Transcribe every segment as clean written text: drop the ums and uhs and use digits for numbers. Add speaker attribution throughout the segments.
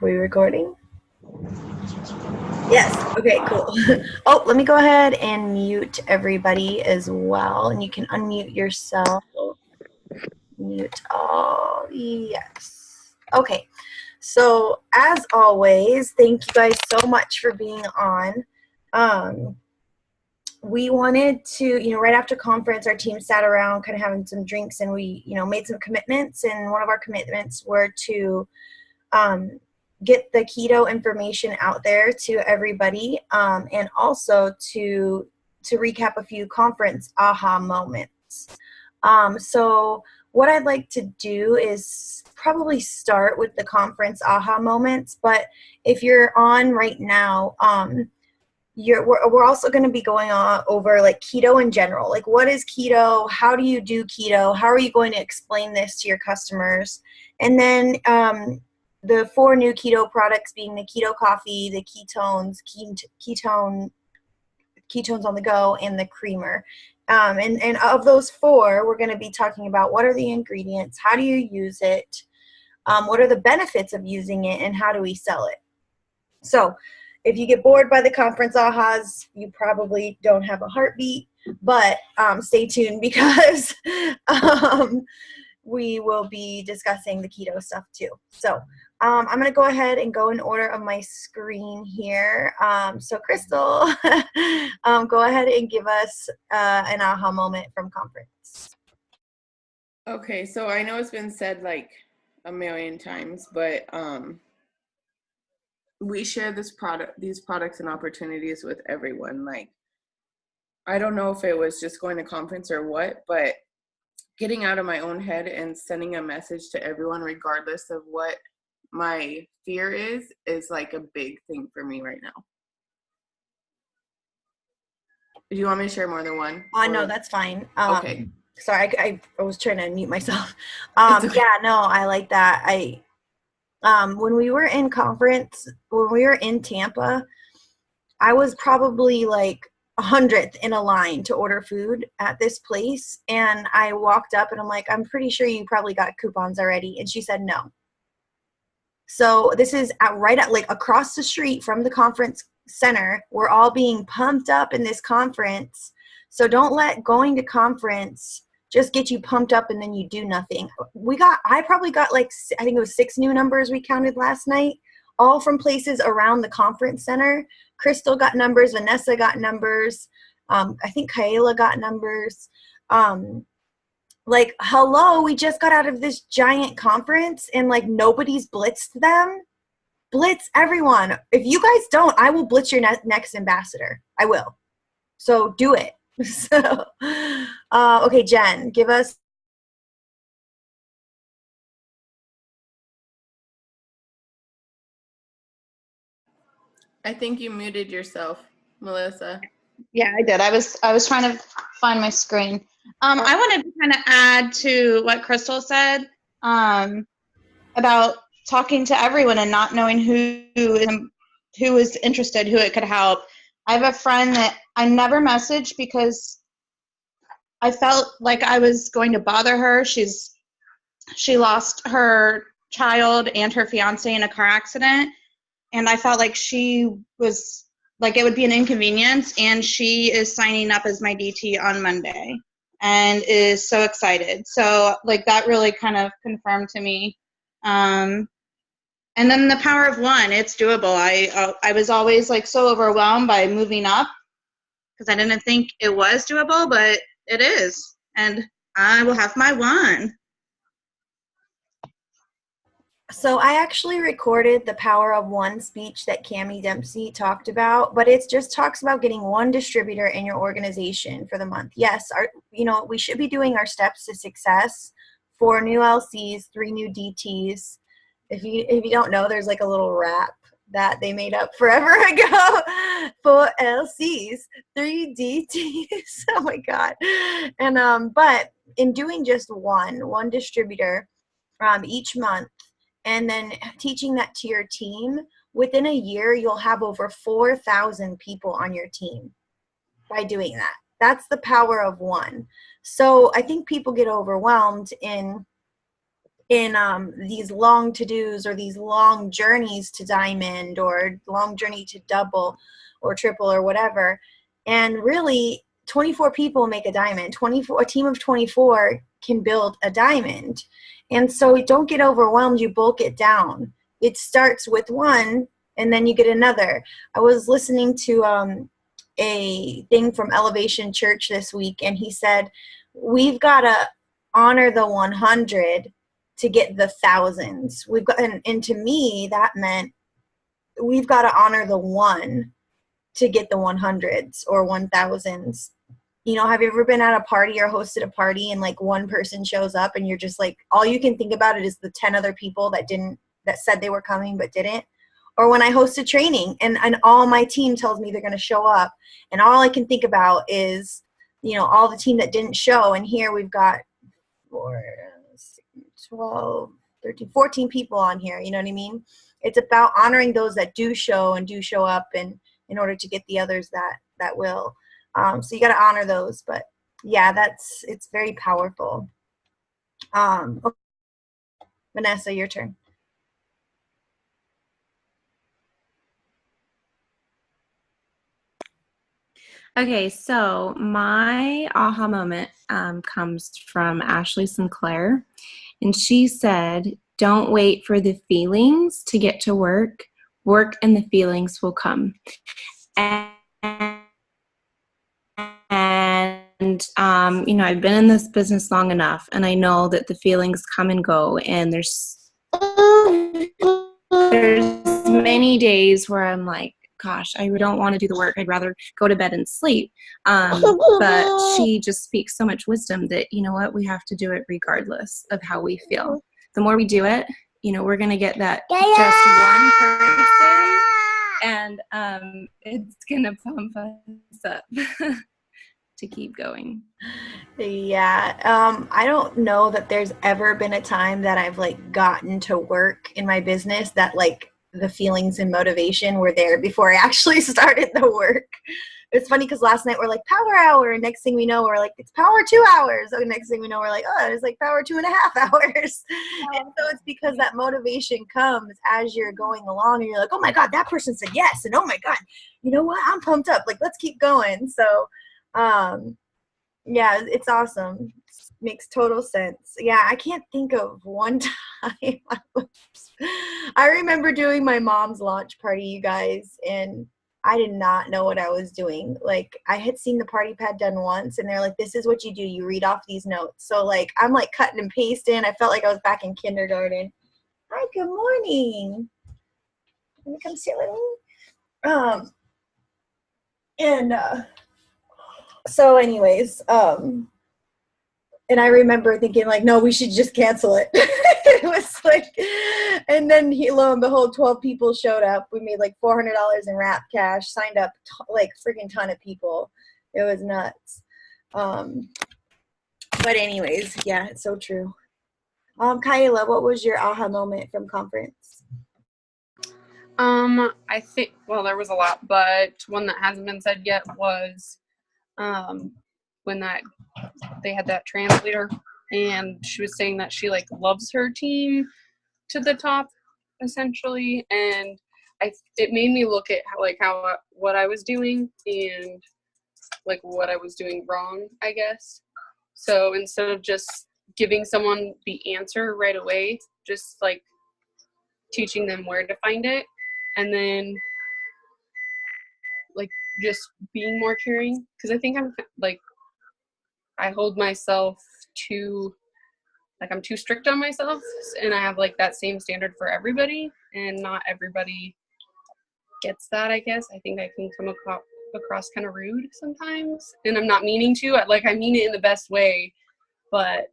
Speaker 1: we recording? Yes. Okay, cool. Oh, let me go ahead and mute everybody as well. And you can unmute yourself. Mute all. Yes. Okay. So as always, thank you guys so much for being on. We wanted to, right after conference, our team sat around kind of having some drinks and we, made some commitments. And one of our commitments were to get the keto information out there to everybody, and also to recap a few conference aha moments. So what I'd like to do is probably start with the conference aha moments, but if you're on right now, we're also going to be going on over like keto in general. Like, what is keto? How do you do keto? How are you going to explain this to your customers? And then the 4 new keto products being the keto coffee, the ketones on the go, and the creamer. And of those 4, we're going to be talking about what are the ingredients, how do you use it, what are the benefits of using it, and how do we sell it. So if you get bored by the conference ahas, you probably don't have a heartbeat, but stay tuned because we will be discussing the keto stuff too. So I'm going to go ahead and go in order of my screen here. So Crystal, go ahead and give us an aha moment from conference.
Speaker 2: Okay, so I know it's been said like a million times, but we share these products and opportunities with everyone. Like, I don't know if it was just going to conference or what, but getting out of my own head and sending a message to everyone, regardless of what my fear is like a big thing for me right now. Do you want me to share more than one?
Speaker 1: No, that's fine.
Speaker 2: Okay.
Speaker 1: Sorry, I was trying to mute myself.
Speaker 2: Okay.
Speaker 1: Yeah, no, I like that. When we were in Tampa, I was probably like 100th in a line to order food at this place. And I walked up and I'm like, I'm pretty sure you probably got coupons already. And she said, no. So this is right at like across the street from the conference center. We're all being pumped up in this conference. So don't let going to conference just get you pumped up and then you do nothing. I probably got like, I think it was 6 new numbers we counted last night, all from places around the conference center. Crystal got numbers, Vanessa got numbers. I think Kayla got numbers. Like, hello, we just got out of this giant conference and like nobody's blitzed them. Blitz everyone. If you guys don't, I will blitz your next ambassador. I will. So do it. So, okay, Jen, give us.
Speaker 2: I think you muted yourself, Melissa.
Speaker 3: Yeah, I did. I was trying to find my screen. I wanted to kind of add to what Crystal said about talking to everyone and not knowing who is interested, who it could help. I have a friend that I never messaged because I felt like I was going to bother her. She lost her child and her fiance in a car accident, and I felt like she was like it would be an inconvenience, and she is signing up as my DT on Monday and is so excited. So like that really kind of confirmed to me. And then the power of one, it's doable. I was always like so overwhelmed by moving up because I didn't think it was doable, but it is. And I will have my one.
Speaker 1: So I actually recorded the Power of One speech that Cami Dempsey talked about, but it just talks about getting one distributor in your organization for the month. Yes, we should be doing our steps to success, 4 new LCs, 3 new DTs. If you don't know, there's like a little rap that they made up forever ago. 4 LCs, 3 DTs. Oh my God. And but in doing just one distributor each month, and then teaching that to your team, within a year, you'll have over 4,000 people on your team by doing that. That's the power of one. So I think people get overwhelmed in in these long to-dos or these long journeys to diamond or long journey to double or triple or whatever. And really 24 people make a diamond. A team of 24 can build a diamond. And so don't get overwhelmed, you bulk it down. It starts with one and then you get another. I was listening to a thing from Elevation Church this week, and he said, we've got to honor the 100 to get the thousands. We've got, and to me, that meant we've got to honor the one to get the 100s or 1000s. You know, have you ever been at a party or hosted a party and like one person shows up and you're just like, all you can think about it is the 10 other people that said they were coming but didn't? Or when I host a training and all my team tells me they're going to show up, and all I can think about is, you know, all the team that didn't show. And here we've got 12, 13, 14 people on here. You know what I mean? It's about honoring those that do show and do show up, and in order to get the others that will. So you got to honor those. But yeah, it's very powerful. Okay. Vanessa, your turn.
Speaker 4: Okay, so my aha moment comes from Ashley Sinclair, and she said, don't wait for the feelings to get to work. Work and the feelings will come. And you know, I've been in this business long enough, and I know that the feelings come and go, and there's many days where I'm like, gosh, I don't want to do the work. I'd rather go to bed and sleep. But she just speaks so much wisdom that, you know what, we have to do it regardless of how we feel. The more we do it, you know, we're going to get that just one person, and it's going to pump us up to keep going.
Speaker 1: Yeah. I don't know that there's ever been a time that I've like gotten to work in my business that like the feelings and motivation were there before I actually started the work. It's funny because last night we're like power hour, and next thing we know we're like it's power 2 hours. And next thing we know we're like, oh, it's like power 2.5 hours. And so it's because that motivation comes as you're going along, and you're like, oh my God, that person said yes, and oh my God, you know what? I'm pumped up. Like let's keep going. So yeah, it's awesome. Makes total sense. Yeah, I can't think of one time. I remember doing my mom's launch party, you guys, and I did not know what I was doing. Like, I had seen the party pad done once, and they're like, this is what you do. You read off these notes. So, like, I'm, like, cutting and pasting. I felt like I was back in kindergarten. Hi, good morning. Can you come sit with me? So anyways, and I remember thinking like, no, we should just cancel it. It was like, and then lo and behold, 12 people showed up. We made like $400 in wrap cash, signed up like freaking ton of people. It was nuts. But anyways, yeah, it's so true. Kyla, what was your aha moment from conference?
Speaker 5: I think, well, there was a lot, but one that hasn't been said yet was when they had that translator, and she was saying that she like loves her team to the top essentially, and it made me look at what I was doing and like what I was doing wrong, I guess. So instead of just giving someone the answer right away, just like teaching them where to find it, and then like just being more caring, because I think I'm like I hold myself too, like I'm too strict on myself, and I have like that same standard for everybody, and not everybody gets that, I guess. I think I can come across kind of rude sometimes, and I'm not meaning to. I mean it in the best way, but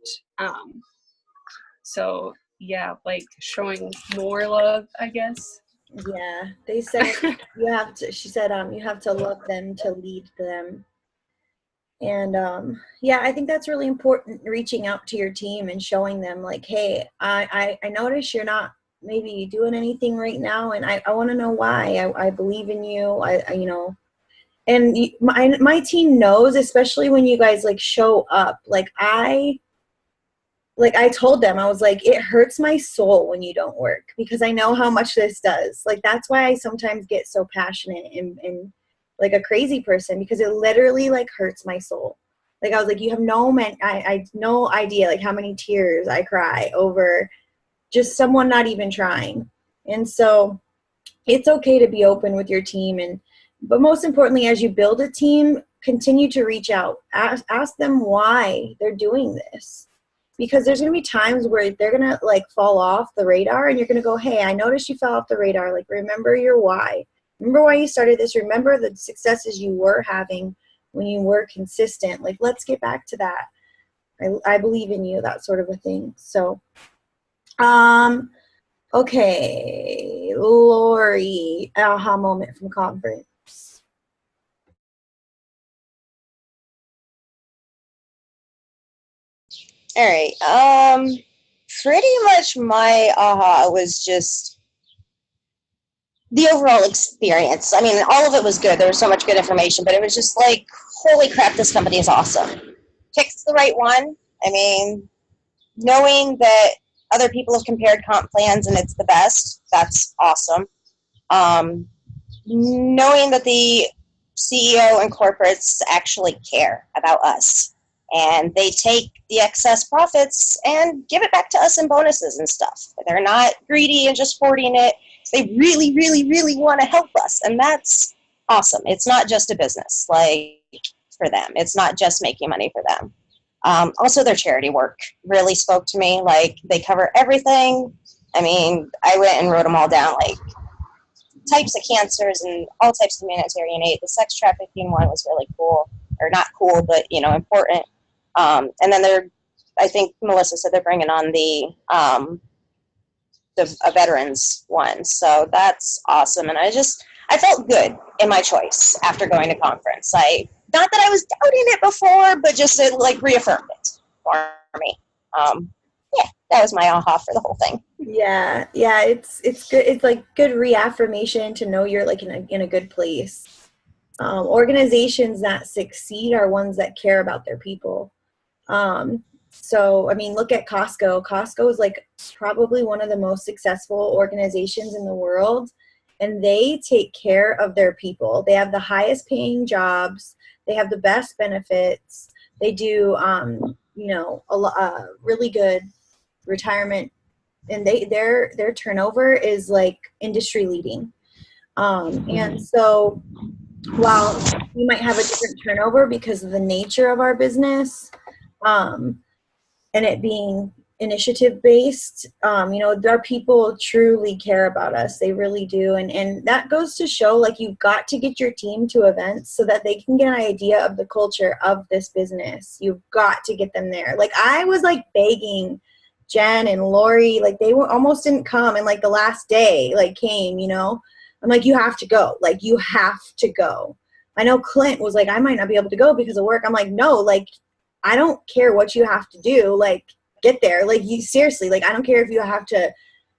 Speaker 5: so yeah, like showing more love, I guess.
Speaker 1: Yeah, they said she said you have to love them to lead them. And yeah, I think that's really important, reaching out to your team and showing them like, hey, I notice you're not maybe doing anything right now, and I want to know why. I believe in you. I you know, and my team knows, especially when you guys like show up. Like like I told them, I was like, it hurts my soul when you don't work, because I know how much this does. Like, that's why I sometimes get so passionate and like a crazy person, because it literally like hurts my soul. Like, I was like, you have I no idea like how many tears I cry over just someone not even trying. And so it's okay to be open with your team, but most importantly, as you build a team, continue to reach out, ask them why they're doing this, because there's going to be times where they're going to like fall off the radar, and you're going to go, hey, I noticed you fell off the radar. Like, remember your why. Remember why you started this. Remember the successes you were having when you were consistent. Like, let's get back to that. I believe in you, that sort of a thing. So okay, Lori, aha moment from conference.
Speaker 6: All right. Pretty much my aha was just the overall experience. I mean, all of it was good. There was so much good information, but it was just like, holy crap, this company is awesome. Picked the right one. I mean, knowing that other people have compared comp plans and it's the best, that's awesome. Knowing that the CEO and corporates actually care about us, and they take the excess profits and give it back to us in bonuses and stuff. They're not greedy and just hoarding it. They really, really, really want to help us, and that's awesome. It's not just a business, like, for them. It's not just making money for them. Also, their charity work really spoke to me. Like, they cover everything. I mean, I went and wrote them all down, like types of cancers and all types of humanitarian aid. The sex trafficking one was really cool, or not cool, but important. And then I think Melissa said they're bringing on a veterans one, so that's awesome. And I felt good in my choice after going to conference. Not that I was doubting it before, but just it like reaffirmed it for me. Yeah, that was my aha for the whole thing.
Speaker 1: Yeah, it's good. It's like good reaffirmation to know you're like in a good place. Organizations that succeed are ones that care about their people. So I mean, look at Costco. Costco is like probably one of the most successful organizations in the world, and they take care of their people. They have the highest paying jobs. They have the best benefits. They do, really good retirement, and their turnover is like industry leading. And so while we might have a different turnover because of the nature of our business, and it being initiative based, our people truly care about us. They really do. And that goes to show, like, you've got to get your team to events so that they can get an idea of the culture of this business. You've got to get them there. Like, I was like begging Jen and Lori, like they almost didn't come, and like the last day like came, I'm like, you have to go. Like, you have to go. I know Clint was like, I might not be able to go because of work. I'm like, no, like, I don't care what you have to do. Like, get there. Like, you seriously, like, I don't care if you have to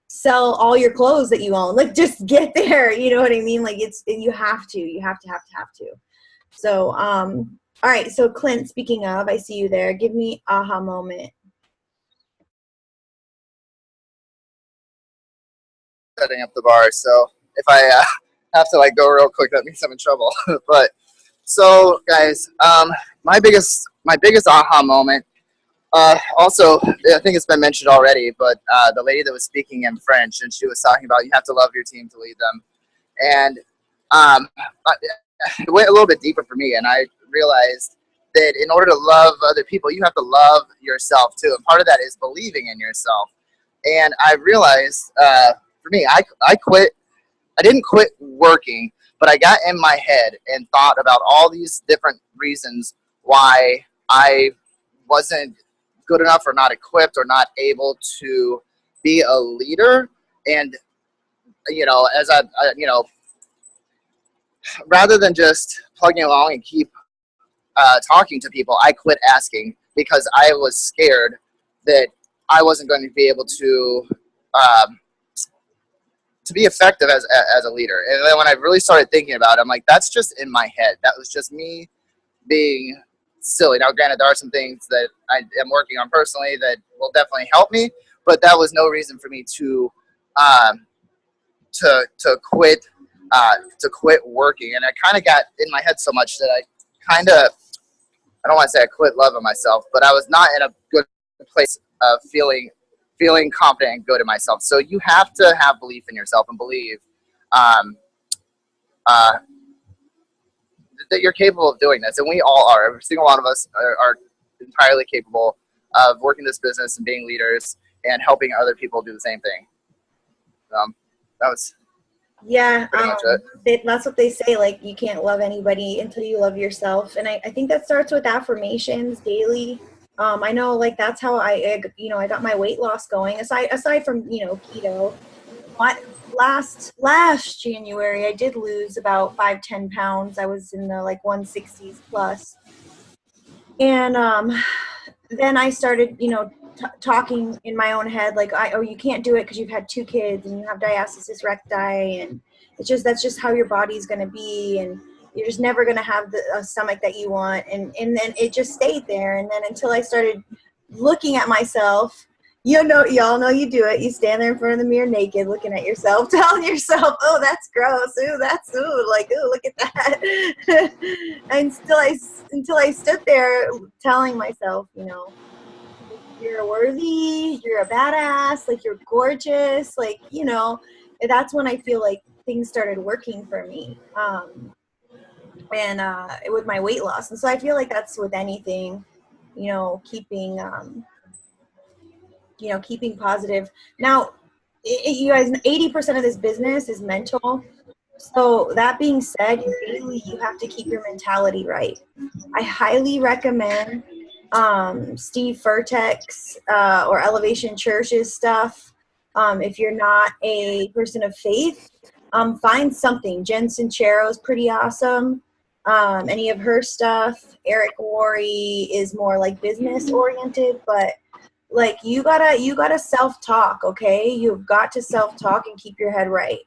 Speaker 1: sell all your clothes that you own. Like, just get there. You know what I mean? Like, you have to. So, all right. So Clint, speaking of, I see you there. Give me aha moment.
Speaker 7: Setting up the bar, so if I have to like go real quick, that means I'm in trouble. But so guys, my biggest aha moment, also I think it's been mentioned already, but the lady that was speaking in French, and she was talking about you have to love your team to lead them, and it went a little bit deeper for me, and I realized that in order to love other people, you have to love yourself too, and part of that is believing in yourself. And I realized, for me, I quit. I didn't quit working, but I got in my head and thought about all these different reasons why I wasn't good enough or not equipped or not able to be a leader. And, as I rather than just plugging along and keep talking to people, I quit asking because I was scared that I wasn't going to be able to be effective as a leader. And then when I really started thinking about it, I'm like, that's just in my head. That was just me being silly. Now, granted, there are some things that I am working on personally that will definitely help me, but that was no reason for me to quit working. And I kind of got in my head so much that I don't want to say I quit loving myself, but I was not in a good place of feeling confident and good in myself. So you have to have belief in yourself and believe um, uh, that you're capable of doing this. And we all are. Every single one of us are entirely capable of working this business and being leaders and helping other people do the same thing. That was
Speaker 1: Yeah,
Speaker 7: pretty much it.
Speaker 1: that's what they say, like, you can't love anybody until you love yourself. And I think that starts with affirmations daily. I know, like, that's how I got my weight loss going. Aside from, keto. Last January, I did lose about 5-10 pounds. I was in the like 160s plus. And then I started, talking in my own head, like, you can't do it because you've had 2 kids and you have diastasis recti, and that's just how your body's going to be, and you're just never going to have a stomach that you want, and then it just stayed there, and then until I started looking at myself. Y'all know you do it. You stand there in front of the mirror naked, looking at yourself, telling yourself, "Oh, that's gross. Like, ooh, look at that." And until I stood there telling myself, you're worthy, you're a badass, like, you're gorgeous, like, that's when I feel like things started working for me. And with my weight loss, and so I feel like that's with anything, keeping. Keeping positive. Now, you guys, 80% of this business is mental. So that being said, daily you have to keep your mentality right. I highly recommend Steve Furtick's or Elevation Church's stuff. If you're not a person of faith, find something. Jen Sincero's pretty awesome. Any of her stuff. Eric Worre is more like business oriented, but like, you gotta self-talk, okay? You've got to self-talk and keep your head right.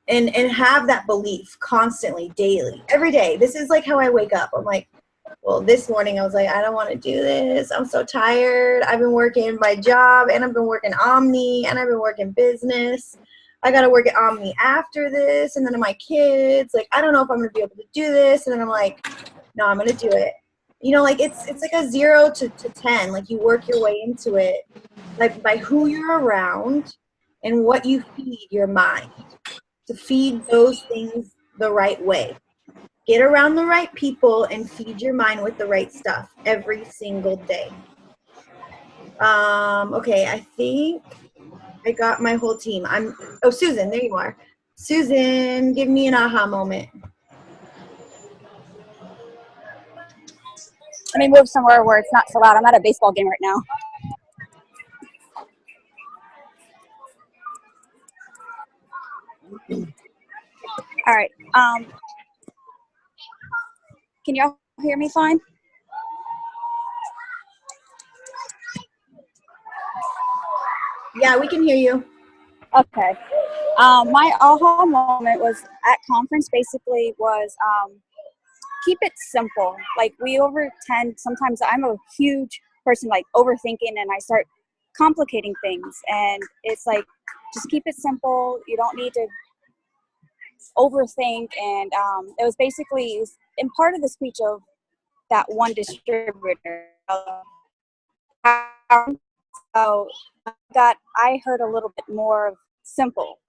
Speaker 1: And have that belief constantly, daily, every day. This is like how I wake up. I'm like, well, this morning I was like, I don't want to do this. I'm so tired. I've been working my job, and I've been working Omni, and I've been working business. I got to work at Omni after this, and then my kids. Like, I don't know if I'm going to be able to do this. And then I'm like, no, I'm going to do it. Like, it's like a 0 to 10. Like, you work your way into it, like, by who you're around and what you feed your mind, to feed those things the right way. Get around the right people and feed your mind with the right stuff every single day. Okay, I think I got my whole team. Susan, there you are. Susan, give me an aha moment.
Speaker 8: Let me move somewhere where it's not so loud. I'm at a baseball game right now. All right. Can y'all hear me fine?
Speaker 1: Yeah, we can hear you.
Speaker 8: Okay. My aha moment was at conference, basically was keep it simple. Like, we overtend. Sometimes I'm a huge person, like, overthinking, and I start complicating things. And it's like, just keep it simple. You don't need to overthink. And it was basically in part of the speech of that one distributor. So I heard a little bit more of simple.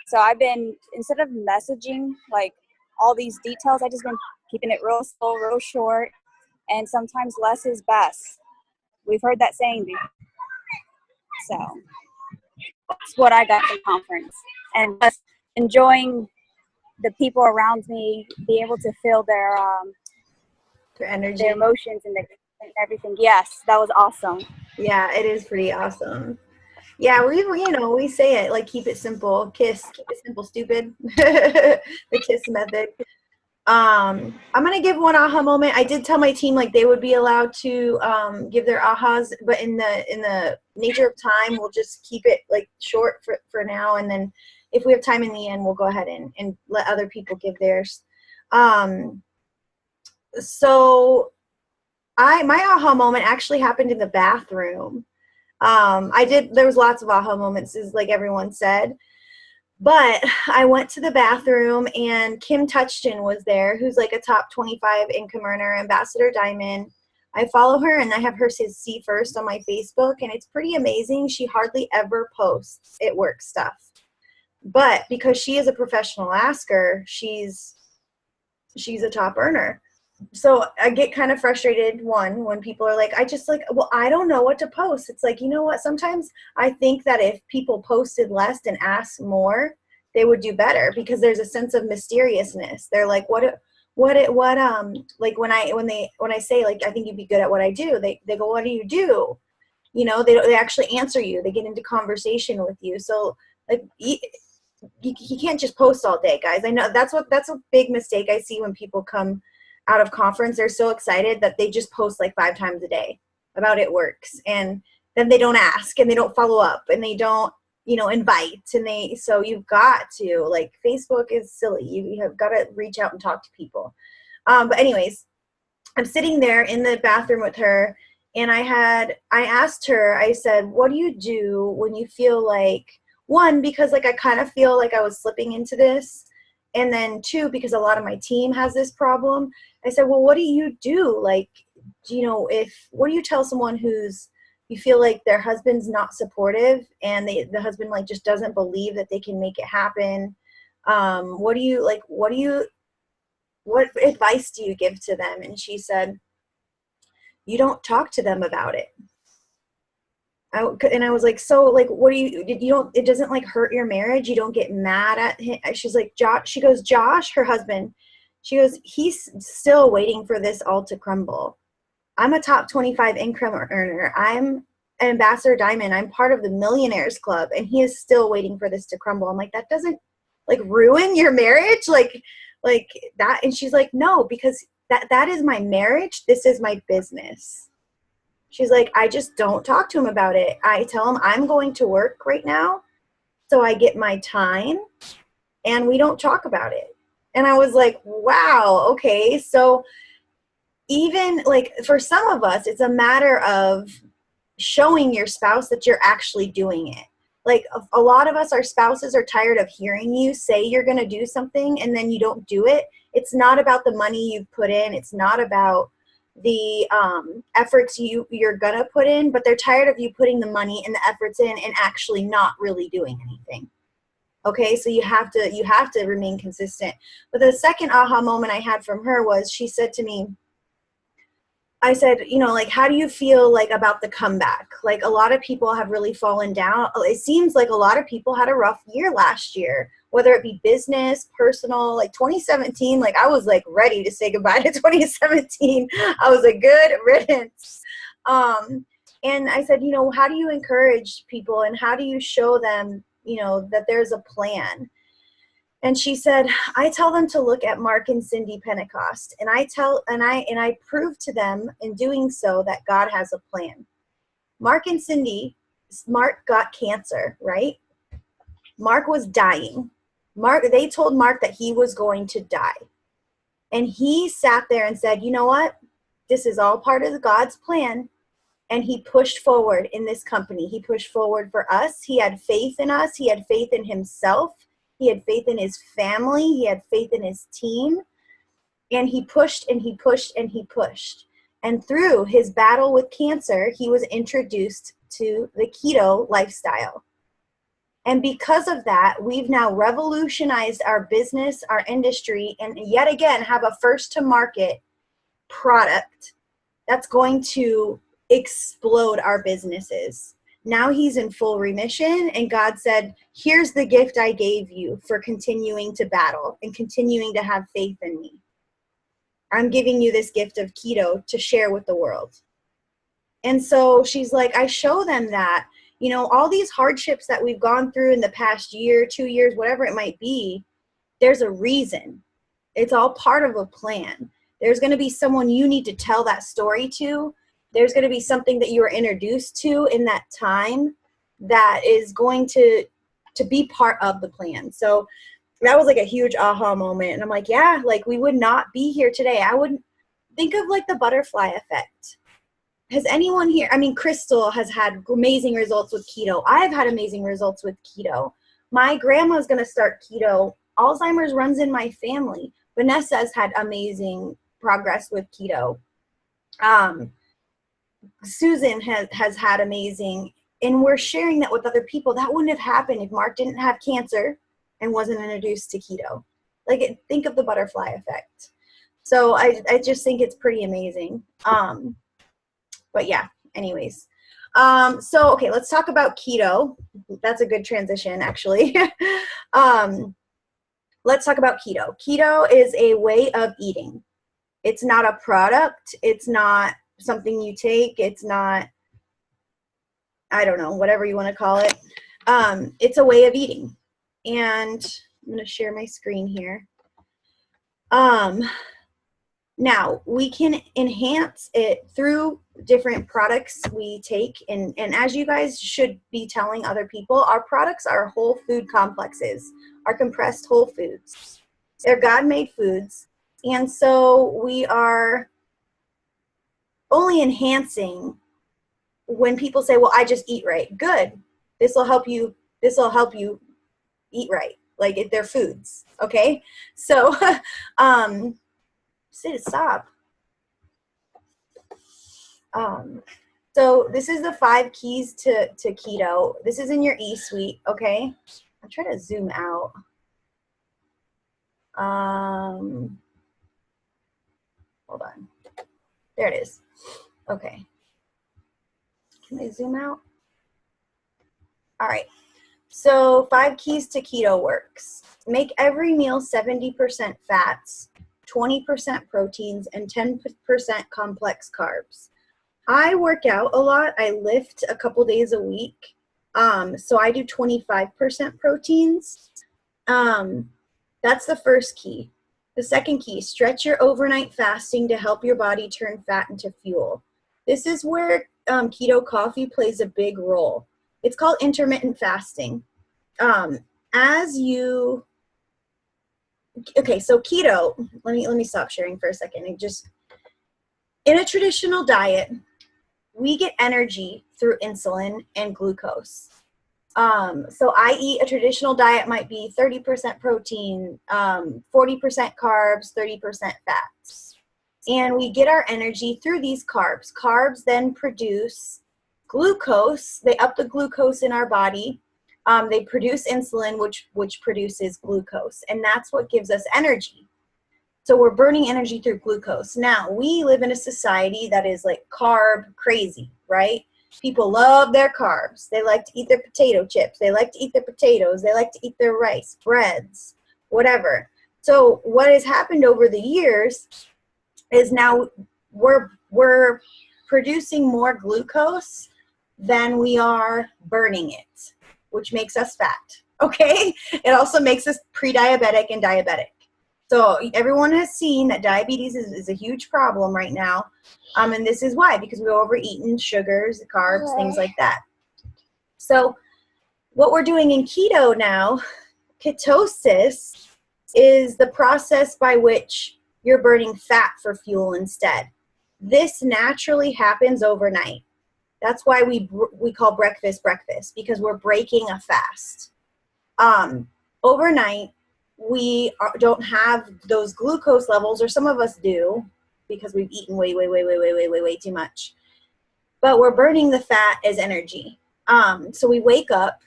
Speaker 8: So I've been, instead of messaging like all these details, I just been keeping it real slow, real short, and sometimes less is best. We've heard that saying before. So that's what I got from the conference, and just enjoying the people around me, be able to feel their
Speaker 1: energy,
Speaker 8: their emotions, and everything. Yes, that was awesome.
Speaker 1: Yeah, it is pretty awesome. Yeah, we say it, like, keep it simple. Keep it simple, stupid. The KISS method. I'm gonna give one aha moment. I did tell my team, like, they would be allowed to give their ahas, but in the nature of time, we'll just keep it like short for now, and then if we have time in the end, we'll go ahead and let other people give theirs. So my aha moment actually happened in the bathroom. There was lots of aha moments, as like everyone said. But I went to the bathroom and Kim Touchton was there, who's like a top 25 income earner, Ambassador Diamond. I follow her and I have her see first on my Facebook, and it's pretty amazing. She hardly ever posts It Works stuff. But because she is a professional asker, she's a top earner. So I get kind of frustrated, when people are like, well, I don't know what to post. It's like, you know what? Sometimes I think that if people posted less and asked more, they would do better, because there's a sense of mysteriousness. They're like, like when I say, like, I think you'd be good at what I do, they go, what do you do? You know, they actually answer you. They get into conversation with you. So like, you can't just post all day, guys. I know that's a big mistake I see when people come out of conference. They're so excited that they just post like 5 times a day about It Works, and then they don't ask and they don't follow up and they don't, invite, and so you've got to, like, Facebook is silly. You have got to reach out and talk to people. But anyways, I'm sitting there in the bathroom with her, and I asked her, I said, what do you do when you feel like, one, because like I kind of feel like I was slipping into this, and then 2, because a lot of my team has this problem. I said, well, what do you do? Like, what do you tell someone you feel like their husband's not supportive, and the husband like just doesn't believe that they can make it happen? What advice do you give to them? And she said, you don't talk to them about it. And I was like, so like, what do it doesn't like hurt your marriage? You don't get mad at him? She's like, Josh, her husband, she goes, he's still waiting for this all to crumble. I'm a top 25 income earner. I'm an Ambassador Diamond. I'm part of the Millionaires Club, and he is still waiting for this to crumble. I'm like, that doesn't like ruin your marriage? Like that? And she's like, no, because that is my marriage. This is my business. She's like, I just don't talk to him about it. I tell him I'm going to work right now, so I get my time, and we don't talk about it. And I was like, wow, okay. So even like for some of us, it's a matter of showing your spouse that you're actually doing it. Like a lot of us, our spouses are tired of hearing you say you're going to do something and then you don't do it. It's not about the money you've put in. It's not about the efforts you're going to put in, but they're tired of you putting the money and the efforts in and actually not really doing anything. Okay, so you have to remain consistent. But the second aha moment I had from her was, she said to me, I said, like, how do you feel like about the comeback? Like, a lot of people have really fallen down. It seems like a lot of people had a rough year last year, whether it be business, personal. Like 2017, like I was like ready to say goodbye to 2017. I was a good riddance. And I said, how do you encourage people and how do you show them, that there's a plan? And she said, I tell them to look at Mark and Cindy Pentecost, and I prove to them in doing so that God has a plan. Mark and Cindy, Mark got cancer, right? Mark was dying. They told Mark that he was going to die. And he sat there and said, you know what? This is all part of God's plan. And he pushed forward in this company. He pushed forward for us. He had faith in us. He had faith in himself. He had faith in his family. He had faith in his team. And he pushed and he pushed and he pushed. And through his battle with cancer, he was introduced to the keto lifestyle. And because of that, we've now revolutionized our business, our industry, and yet again have a first to market product that's going to explode our businesses. Now he's in full remission, and God said, here's the gift I gave you for continuing to battle and continuing to have faith in me. I'm giving you this gift of keto to share with the world. And so she's like, I show them that, all these hardships that we've gone through in the past year, 2 years, whatever it might be, there's a reason. It's all part of a plan. There's going to be someone you need to tell that story to. There's going to be something that you were introduced to in that time that is going to be part of the plan. So that was like a huge aha moment. And I'm like, yeah, like we would not be here today. think of like the butterfly effect. Has anyone here, I mean, Crystal has had amazing results with keto. I've had amazing results with keto. My grandma's going to start keto. Alzheimer's runs in my family. Vanessa's had amazing progress with keto. Susan has had amazing, and we're sharing that with other people. That wouldn't have happened if Mark didn't have cancer and wasn't introduced to keto. Like, think of the butterfly effect. So I just think it's pretty amazing. But yeah, anyways. So, okay, let's talk about keto. That's a good transition, actually. Let's talk about keto. Keto is a way of eating. It's not a product. It's not something you take. It's not, I don't know, whatever you want to call it. It's a way of eating. And I'm going to share my screen here. Now, we can enhance it through different products we take. And as you guys should be telling other people, our products are whole food complexes, are compressed whole foods. They're God-made foods. And so we are only enhancing when people say, well, I just eat right. Good. This will help you eat right. Like, they're foods. Okay. So, Sid, stop. So this is the 5 keys to keto. This is in your e-suite, okay? I'm trying to zoom out. Hold on. There it is. Okay. Can I zoom out? All right. So 5 keys to KetoWorks. Make every meal 70% fats, 20% proteins, and 10% complex carbs. I work out a lot. I lift a couple days a week. So I do 25% proteins. That's the first key. The second key, stretch your overnight fasting to help your body turn fat into fuel. This is where keto coffee plays a big role. It's called intermittent fasting. Okay, so keto, let me stop sharing for a second. In a traditional diet, we get energy through insulin and glucose. So I eat a traditional diet might be 30% protein, 40% carbs, 30% fats. And we get our energy through these carbs. Carbs then produce glucose. They up the glucose in our body. They produce insulin, which produces glucose. And that's what gives us energy. So we're burning energy through glucose. Now, we live in a society that is like carb crazy, right? People love their carbs. They like to eat their potato chips. They like to eat their potatoes. They like to eat their rice, breads, whatever. So what has happened over the years is now we're producing more glucose than we are burning it, which makes us fat, okay? It also makes us pre-diabetic and diabetic. So everyone has seen that diabetes is a huge problem right now. And this is why, because we've overeaten sugars, carbs, things like that. So what we're doing in keto now, ketosis, is the process by which you're burning fat for fuel instead. This naturally happens overnight. That's why we call breakfast, because we're breaking a fast. Overnight, we don't have those glucose levels, or some of us do, because we've eaten way too much. But we're burning the fat as energy. So we wake up,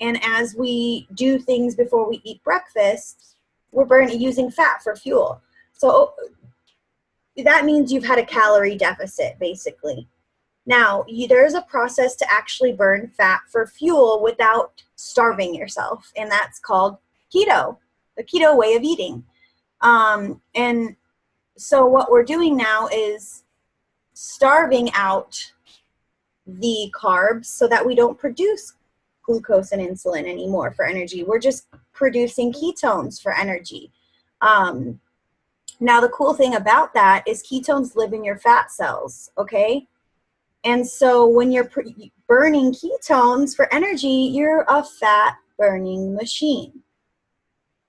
Speaker 1: and as we do things before we eat breakfast, we're using fat for fuel. So that means you've had a calorie deficit, basically. Now, there's a process to actually burn fat for fuel without starving yourself, and that's called keto, the keto way of eating. And so what we're doing now is starving out the carbs so that we don't produce glucose and insulin anymore for energy. We're just producing ketones for energy. Now, the cool thing about that is ketones live in your fat cells, okay? And so when you're burning ketones for energy, you're a fat burning machine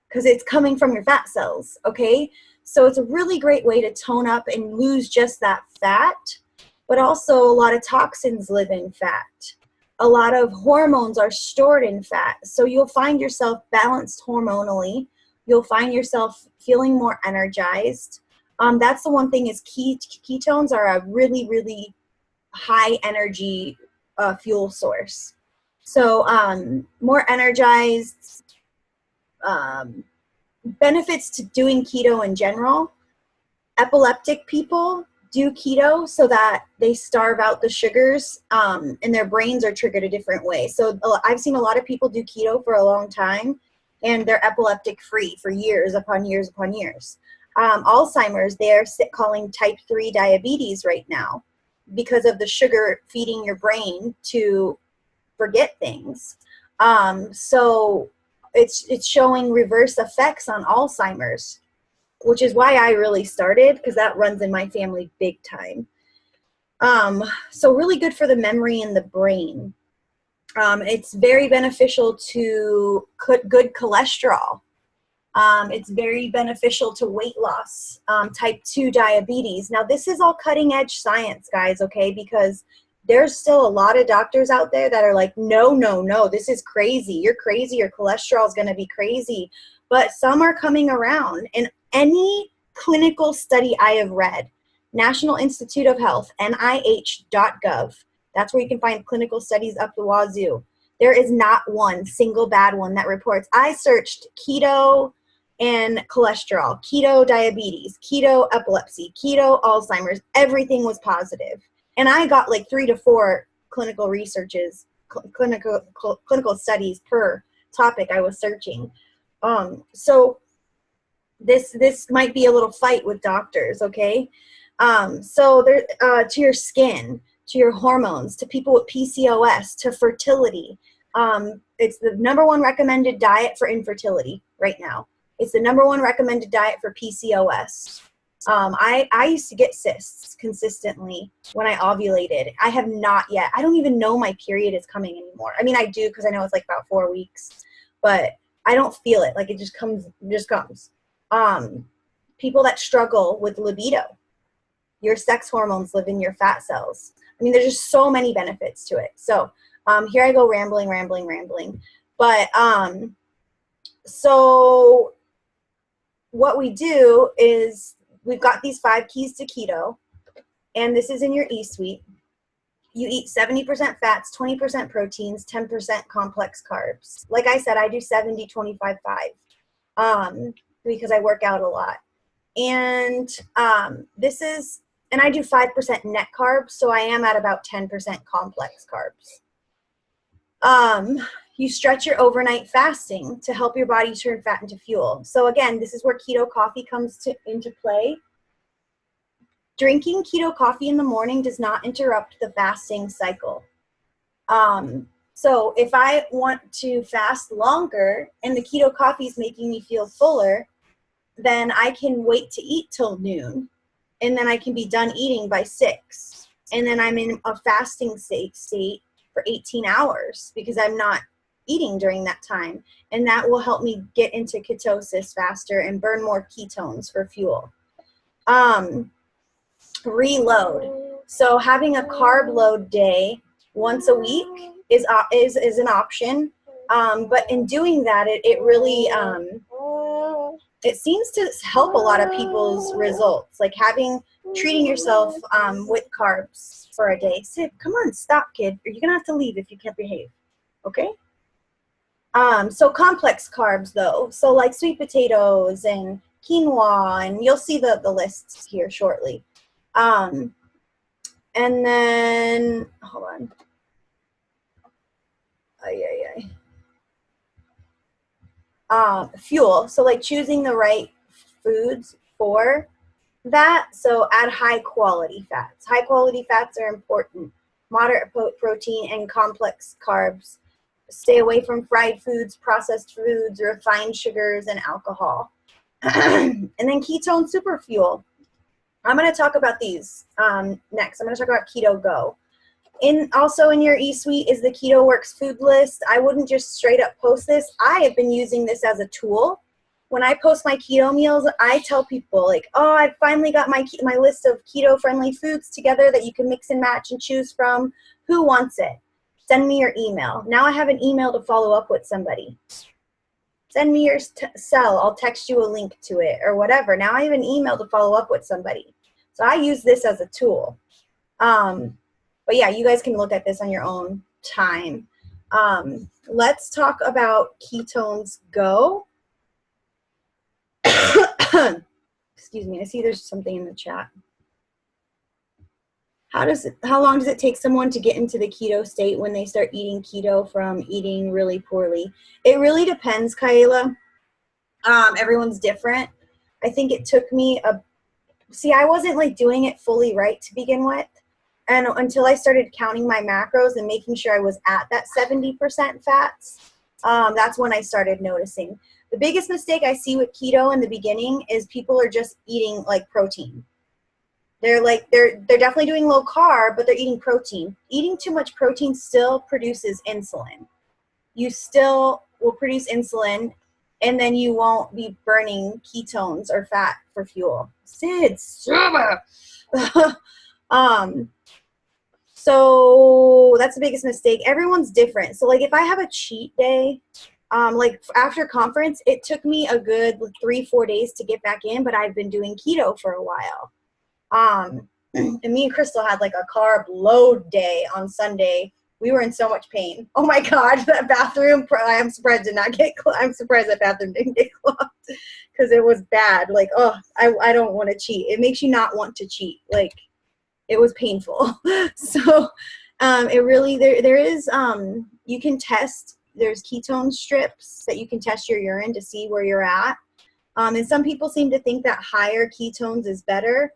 Speaker 1: because it's coming from your fat cells, okay? So it's a really great way to tone up and lose just that fat, but also a lot of toxins live in fat. A lot of hormones are stored in fat. So you'll find yourself balanced hormonally. You'll find yourself feeling more energized. That's the one thing is ketones are a really, really high energy fuel source. So more energized, benefits to doing keto in general. Epileptic people do keto so that they starve out the sugars, and their brains are triggered a different way. So I've seen a lot of people do keto for a long time, and they're epileptic free for years upon years upon years. Alzheimer's, they're calling type 3 diabetes right now because of the sugar feeding your brain to forget things. So it's showing reverse effects on Alzheimer's, which is why I really started, because that runs in my family big time. So really good for the memory and the brain. It's very beneficial to good cholesterol. It's very beneficial to weight loss, type 2 diabetes. Now, this is all cutting edge science, guys, okay? Because there's still a lot of doctors out there that are like, no, no, no, this is crazy. You're crazy. Your cholesterol is going to be crazy. But some are coming around. And any clinical study I have read, National Institute of Health, NIH.gov, that's where you can find clinical studies up the wazoo. There is not one single bad one that reports. I searched keto and cholesterol, keto diabetes, keto epilepsy, keto Alzheimer's. Everything was positive. And I got like 3 to 4 clinical researches, clinical studies per topic I was searching. So this might be a little fight with doctors, okay? So there, to your skin, to your hormones, to people with PCOS, to fertility. It's the #1 recommended diet for infertility right now. It's the #1 recommended diet for PCOS. I used to get cysts consistently when I ovulated. I have not yet. I don't even know my period is coming anymore. I mean, I do because I know it's like about 4 weeks, but I don't feel it. Like it just comes, people that struggle with libido, your sex hormones live in your fat cells. I mean, there's just so many benefits to it. So here I go rambling. But so what we do is we've got these 5 keys to keto, and this is in your e-suite. You eat 70% fats, 20% proteins, 10% complex carbs. Like I said, I do 70, 25, 5 because I work out a lot. And and I do 5% net carbs, so I am at about 10% complex carbs. You stretch your overnight fasting to help your body turn fat into fuel. So again, this is where keto coffee comes into play. Drinking keto coffee in the morning does not interrupt the fasting cycle. So if I want to fast longer and the keto coffee is making me feel fuller, then I can wait to eat till noon, and then I can be done eating by 6. And then I'm in a fasting state for 18 hours because I'm not eating during that time. And that will help me get into ketosis faster and burn more ketones for fuel. Reload. So having a carb load day once a week is an option. But in doing that, it really, it seems to help a lot of people's results, like treating yourself with carbs for a day. Sid, come on, stop, kid. You're gonna have to leave if you can't behave, okay? So complex carbs though, so like sweet potatoes and quinoa, and you'll see the lists here shortly. And then, hold on. Fuel, so like choosing the right foods for that. So add high quality fats. High quality fats are important. Moderate protein and complex carbs. Stay away from fried foods, processed foods, refined sugars, and alcohol. And then ketone super fuel. I'm going to talk about these next. I'm going to talk about Keto Go. Also in your e-suite is the KetoWorks food list. I wouldn't just straight up post this. I have been using this as a tool when I post my keto meals, I tell people like, oh, I finally got my list of keto-friendly foods together that you can mix and match and choose from. Who wants it? Send me your email. Now I have an email to follow up with somebody. Send me your cell. I'll text you a link to it or whatever. Now I have an email to follow up with somebody. So I use this as a tool. But yeah, you guys can look at this on your own time. Let's talk about Ketones Go. Excuse me, I see there's something in the chat. How long does it take someone to get into the keto state when they start eating keto from eating really poorly? It really depends, Kayla. Everyone's different. I think it took me I wasn't like doing it fully right to begin with. And until I started counting my macros and making sure I was at that 70% fats, that's when I started noticing. The biggest mistake I see with keto in the beginning is people are just eating like protein. They're definitely doing low carb, but they're eating protein. Eating too much protein still produces insulin. You still will produce insulin, and then you won't be burning ketones or fat for fuel. Sid, super. So that's the biggest mistake. Everyone's different. So like if I have a cheat day, like after conference, it took me a good 3-4 days to get back in, but I've been doing keto for a while. And me and Crystal had like a carb load day on Sunday. We were in so much pain. Oh my God, that bathroom, I'm surprised that bathroom didn't get clogged because it was bad. Like, oh, I don't want to cheat. It makes you not want to cheat. Like, it was painful. So it really, there is, you can test, there's ketone strips that you can test your urine to see where you're at. And some people seem to think that higher ketones is better.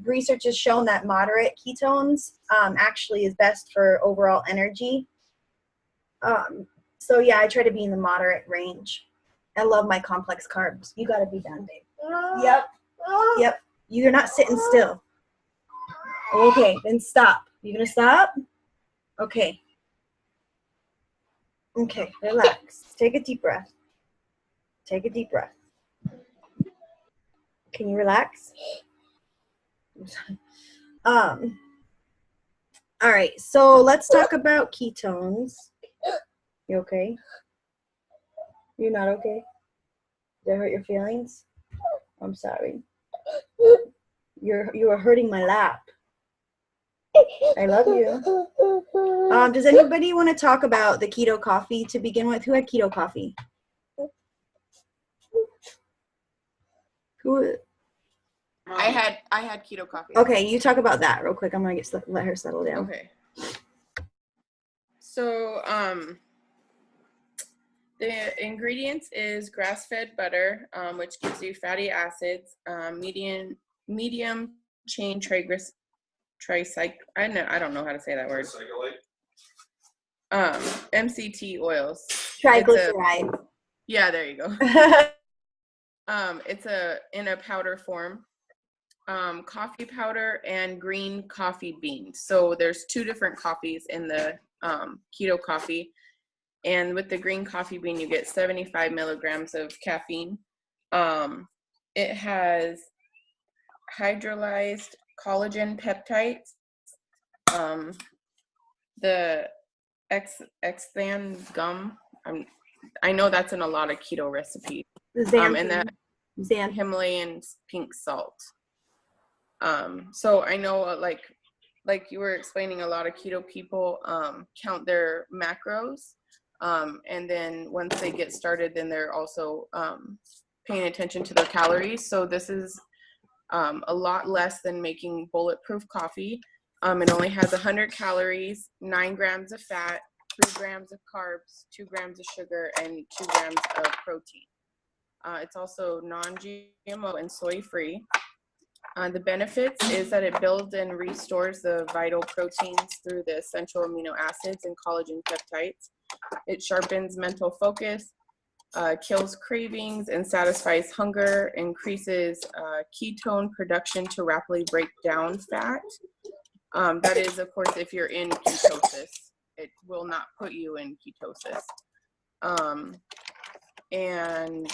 Speaker 1: Research has shown that moderate ketones actually is best for overall energy. So yeah, I try to be in the moderate range. I love my complex carbs. You gotta be done, babe. Yep. You're not sitting still. Okay, then stop. You gonna stop? Okay. Okay, relax. Take a deep breath. Take a deep breath. Can you relax? All right, so let's talk about ketones. You okay? You're not okay? Did I hurt your feelings? I'm sorry. You are hurting my lap. I love you. Does anybody want to talk about the keto coffee to begin with? Who had keto coffee? Who?
Speaker 2: I had keto coffee.
Speaker 1: Okay, you talk about that real quick. I'm gonna let her settle down.
Speaker 2: Okay. So the ingredients is grass-fed butter, which gives you fatty acids, medium chain I don't know how to say that word. MCT oils.
Speaker 1: Triglyceride.
Speaker 2: Yeah, there you go. It's in a powder form. Coffee powder and green coffee beans. So there's 2 different coffees in the keto coffee. And with the green coffee bean, you get 75 milligrams of caffeine. It has hydrolyzed collagen peptides. The xanthan gum. I know that's in a lot of keto recipes. And that Himalayan pink salt. So I know like you were explaining, a lot of keto people count their macros. And then once they get started, then they're also paying attention to their calories. So this is a lot less than making bulletproof coffee. It only has 100 calories, 9 grams of fat, 3 grams of carbs, 2 grams of sugar, and 2 grams of protein. It's also non-GMO and soy-free. The benefits is that it builds and restores the vital proteins through the essential amino acids and collagen peptides. It sharpens mental focus, kills cravings and satisfies hunger, increases ketone production to rapidly break down fat. That is, of course, if you're in ketosis. It will not put you in ketosis. and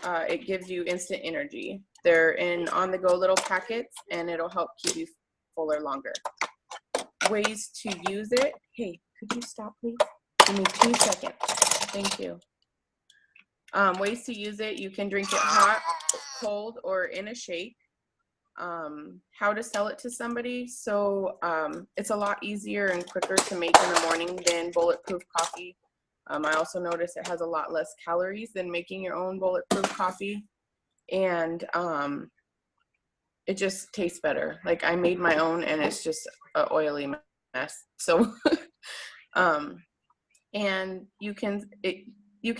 Speaker 2: it gives you instant energy. They're in on-the-go little packets, and it'll help keep you fuller longer. Ways to use it. Hey, could you stop, please? Give me 2 seconds. Thank you. Ways to use it. You can drink it hot, cold, or in a shake. How to sell it to somebody. So it's a lot easier and quicker to make in the morning than bulletproof coffee. I also noticed it has a lot less calories than making your own bulletproof coffee. And it just tastes better. Like, I made my own, and it's just an oily mess. So, and you can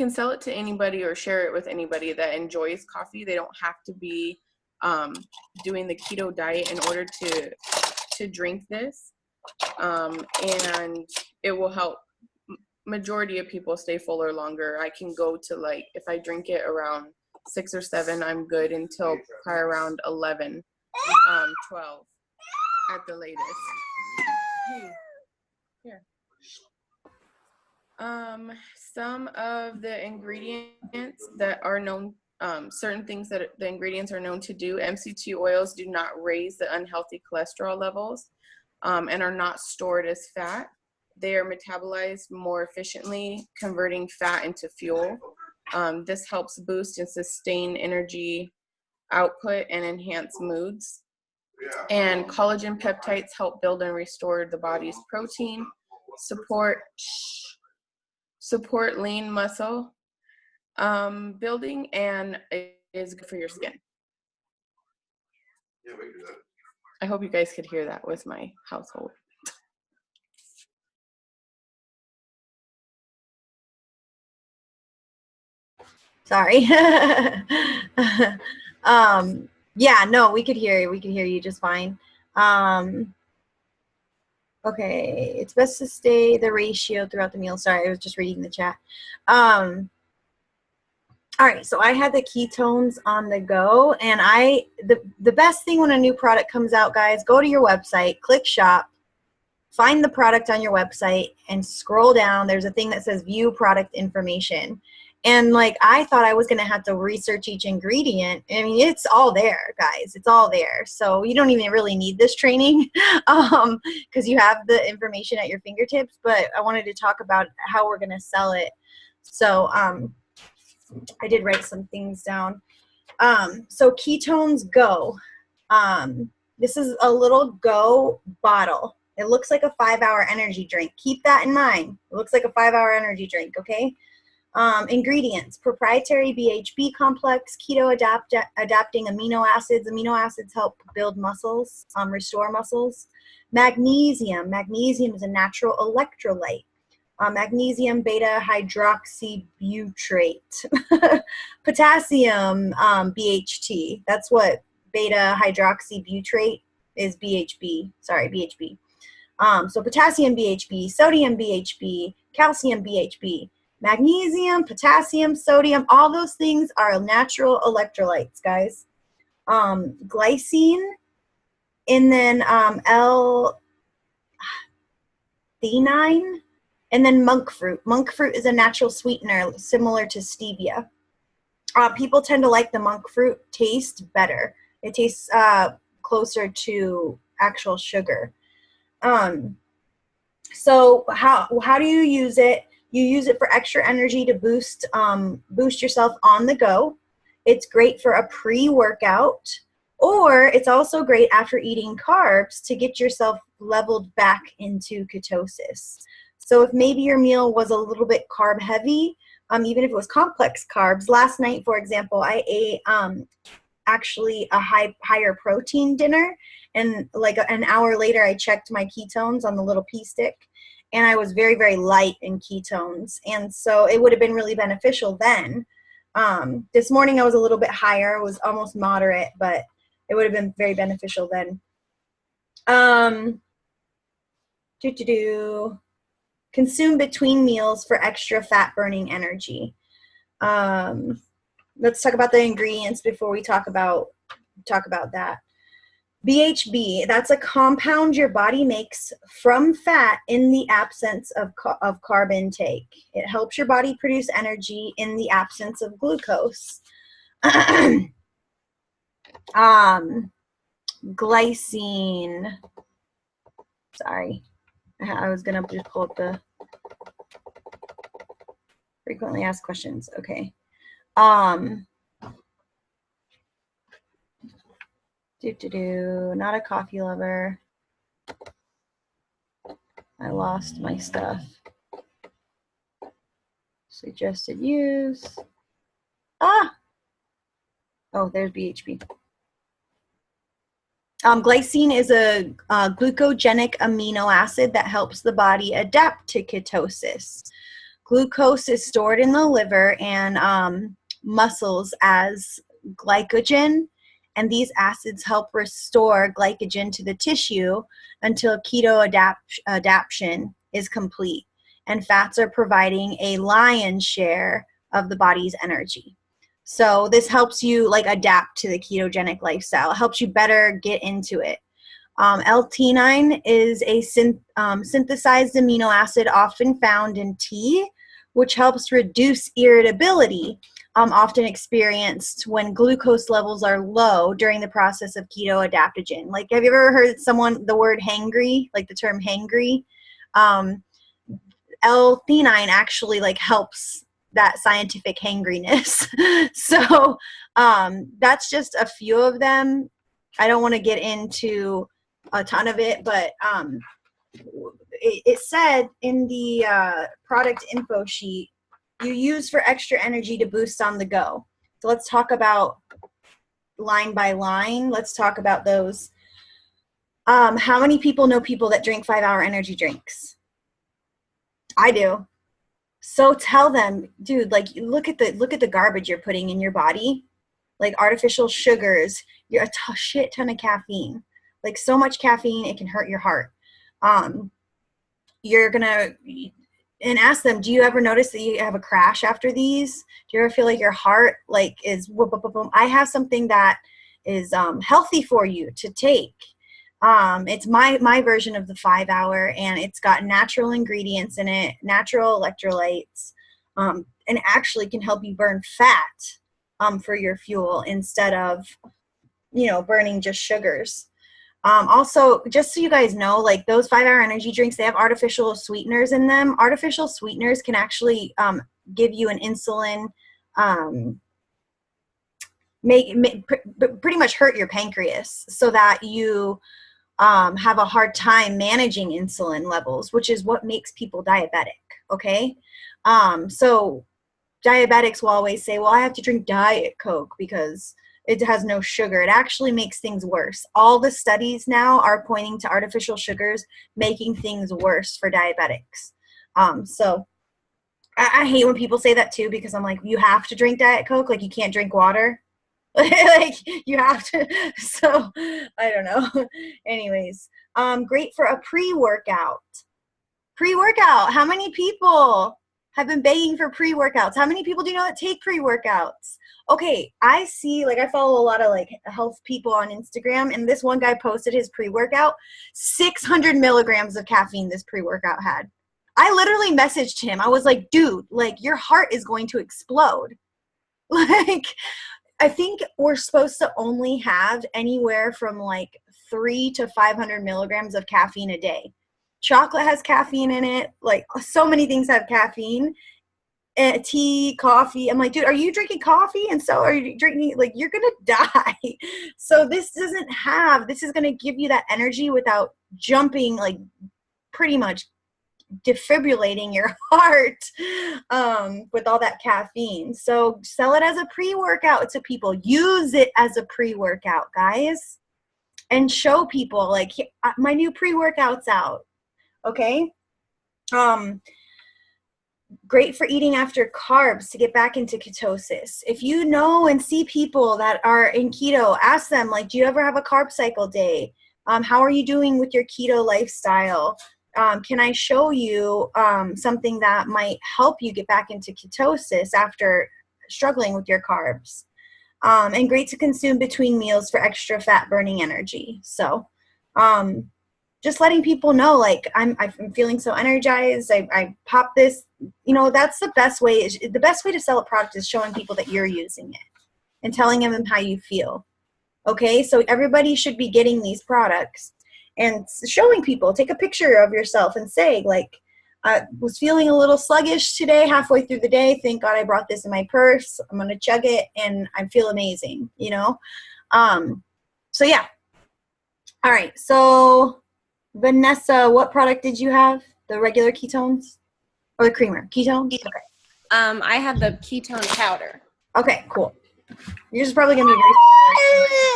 Speaker 2: sell it to anybody or share it with anybody that enjoys coffee. They don't have to be doing the keto diet in order to drink this. And it will help majority of people stay fuller longer. I can go to, like, if I drink it around 6 or 7, I'm good until probably around 11, 12 at the latest. Hey, here. Some of the ingredients that are known, certain things that the ingredients are known to do. MCT oils do not raise the unhealthy cholesterol levels and are not stored as fat. They are metabolized more efficiently, converting fat into fuel. This helps boost and sustain energy output and enhance moods. And collagen peptides help build and restore the body's protein, support lean muscle building, and it is good for your skin. Yeah, we can do that. I hope you guys could hear that with my household.
Speaker 1: Sorry. Yeah, no, we could hear you. We could hear you just fine. Okay, it's best to stay the ratio throughout the meal. Sorry, I was just reading the chat. All right, so I had the ketones on the go, and the best thing when a new product comes out, guys, go to your website, click shop, find the product on your website, and scroll down. There's a thing that says view product information. And like, I thought I was going to have to research each ingredient. I mean, it's all there, guys. It's all there. So you don't even really need this training because you have the information at your fingertips. But I wanted to talk about how we're going to sell it. So I did write some things down. So Ketones Go. This is a little Go bottle. It looks like a 5-hour energy drink. Keep that in mind. It looks like a 5-hour energy drink, okay? Ingredients: proprietary BHB complex, keto adapting amino acids. Amino acids help build muscles, restore muscles. Magnesium. Magnesium is a natural electrolyte. Magnesium beta hydroxybutyrate. Potassium BHT. That's what beta hydroxybutyrate is. BHB. Sorry, BHB. So potassium BHB, sodium BHB, calcium BHB. Magnesium, potassium, sodium, all those things are natural electrolytes, guys. Glycine, and then L-theanine, and then monk fruit. Monk fruit is a natural sweetener similar to stevia. People tend to like the monk fruit taste better. It tastes closer to actual sugar. So how do you use it? You use it for extra energy to boost yourself on the go. It's great for a pre-workout, or it's also great after eating carbs to get yourself leveled back into ketosis. So if maybe your meal was a little bit carb heavy, even if it was complex carbs. Last night, for example, I ate actually a higher protein dinner, and like an hour later I checked my ketones on the little pea stick, and I was very, very light in ketones, and so it would have been really beneficial then. This morning I was a little bit higher. It was almost moderate, but it would have been very beneficial then. Consume between meals for extra fat burning energy. Let's talk about the ingredients before we talk about that. BHB, that's a compound your body makes from fat in the absence of carb intake. It helps your body produce energy in the absence of glucose. Glycine. Sorry, I was gonna just pull up the frequently asked questions. Okay. Not a coffee lover. I lost my stuff. Suggested use. Ah! Oh, there's BHB. Glycine is a glucogenic amino acid that helps the body adapt to ketosis. Glucose is stored in the liver and muscles as glycogen, and these acids help restore glycogen to the tissue until keto adaptation is complete, and fats are providing a lion's share of the body's energy. So this helps you like adapt to the ketogenic lifestyle. It helps you better get into it. L-theanine is a synthesized amino acid often found in tea, which helps reduce irritability, often experienced when glucose levels are low during the process of keto adaptogen. Like, have you ever heard the word hangry, like the term hangry? L-theanine actually like helps that scientific hangriness. So that's just a few of them. I don't want to get into a ton of it, but it said in the product info sheet, you use for extra energy to boost on the go. So let's talk about line by line. Let's talk about those. How many people know people that drink 5-hour energy drinks? I do. So tell them, dude, like look at the garbage you're putting in your body, like artificial sugars, you're a shit ton of caffeine, like so much caffeine it can hurt your heart. You're gonna and ask them, do you ever notice that you have a crash after these? Do you ever feel like your heart like is whoop, whoop, whoop, whoop? I have something that is healthy for you to take. It's my version of the 5-hour, and it's got natural ingredients in it, natural electrolytes, and actually can help you burn fat for your fuel instead of, burning just sugars. Also, just so you guys know, like those 5-hour energy drinks, they have artificial sweeteners in them. Artificial sweeteners can actually give you an insulin, pretty much hurt your pancreas so that you have a hard time managing insulin levels, which is what makes people diabetic, okay? So diabetics will always say, well, I have to drink Diet Coke because it has no sugar. It actually makes things worse. All the studies now are pointing to artificial sugars making things worse for diabetics. So I hate when people say that too, because I'm like, you have to drink Diet Coke, like you can't drink water. Like you have to. So I don't know. Anyways, great for a pre-workout. How many people have been begging for pre-workouts? How many people do you know that take pre-workouts? Okay, I see, like I follow a lot of like health people on Instagram, and this one guy posted his pre-workout, 600 milligrams of caffeine this pre-workout had. I literally messaged him. I was like, dude, like your heart is going to explode. Like, I think we're supposed to only have anywhere from like 300 to 500 milligrams of caffeine a day. Chocolate has caffeine in it. Like so many things have caffeine. Tea, coffee. I'm like, dude, are you drinking coffee? And so are you drinking, like, you're going to die. So this is going to give you that energy without jumping, like pretty much defibrillating your heart with all that caffeine. So sell it as a pre-workout to people. Use it as a pre-workout, guys, and show people like my new pre-workout's out. Okay. Great for eating after carbs to get back into ketosis. If you know and see people that are in keto, ask them, like, do you ever have a carb cycle day? How are you doing with your keto lifestyle? Can I show you something that might help you get back into ketosis after struggling with your carbs? and great to consume between meals for extra fat burning energy. So just letting people know, like, I'm feeling so energized. I pop this, that's the best way. The best way to sell a product is showing people that you're using it and telling them how you feel. Okay, so everybody should be getting these products and showing people. Take a picture of yourself and say, like, I was feeling a little sluggish today, halfway through the day. Thank God I brought this in my purse. I'm going to chug it, and I feel amazing, So, yeah. All right, so Vanessa, what product did you have? The regular ketones? Or the creamer? Ketones? Okay.
Speaker 4: I have the ketone powder.
Speaker 1: Okay, cool. You're just probably going to be very...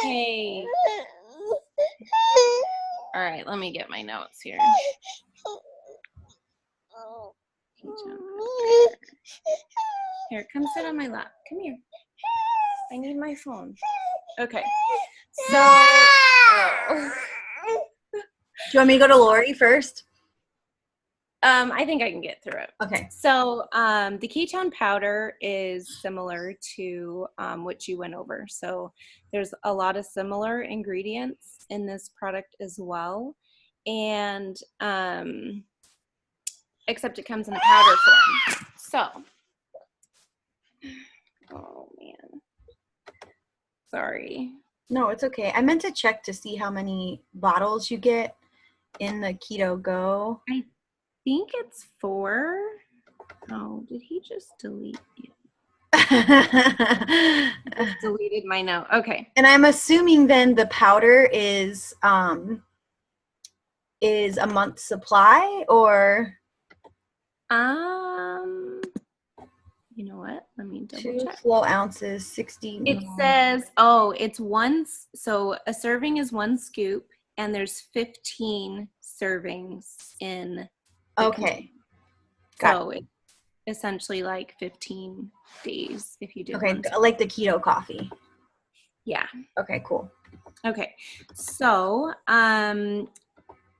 Speaker 4: Hey. All right, let me get my notes here. Here, come sit on my lap. Come here. I need my phone. Okay. So,
Speaker 1: Do you want me to go to Lori first?
Speaker 4: I think I can get through it.
Speaker 1: Okay.
Speaker 4: So the ketone powder is similar to what you went over. So there's a lot of similar ingredients in this product as well. And except it comes in a powder form. So, oh man. Sorry.
Speaker 1: No, it's okay. I meant to check to see how many bottles you get in the Keto Go.
Speaker 4: I think it's 4. Oh, did he just delete you? Just deleted my note. Okay.
Speaker 1: And I'm assuming then the powder is a month's supply, or
Speaker 4: you know what? Let me double
Speaker 1: 2
Speaker 4: check.
Speaker 1: full ounces, 60.
Speaker 4: It says, it's one. So a serving is 1 scoop, and there's 15 servings in.
Speaker 1: Okay.
Speaker 4: So it's essentially like 15 days if you do.
Speaker 1: Okay, like the keto coffee.
Speaker 4: Yeah.
Speaker 1: Okay, cool.
Speaker 4: Okay. So,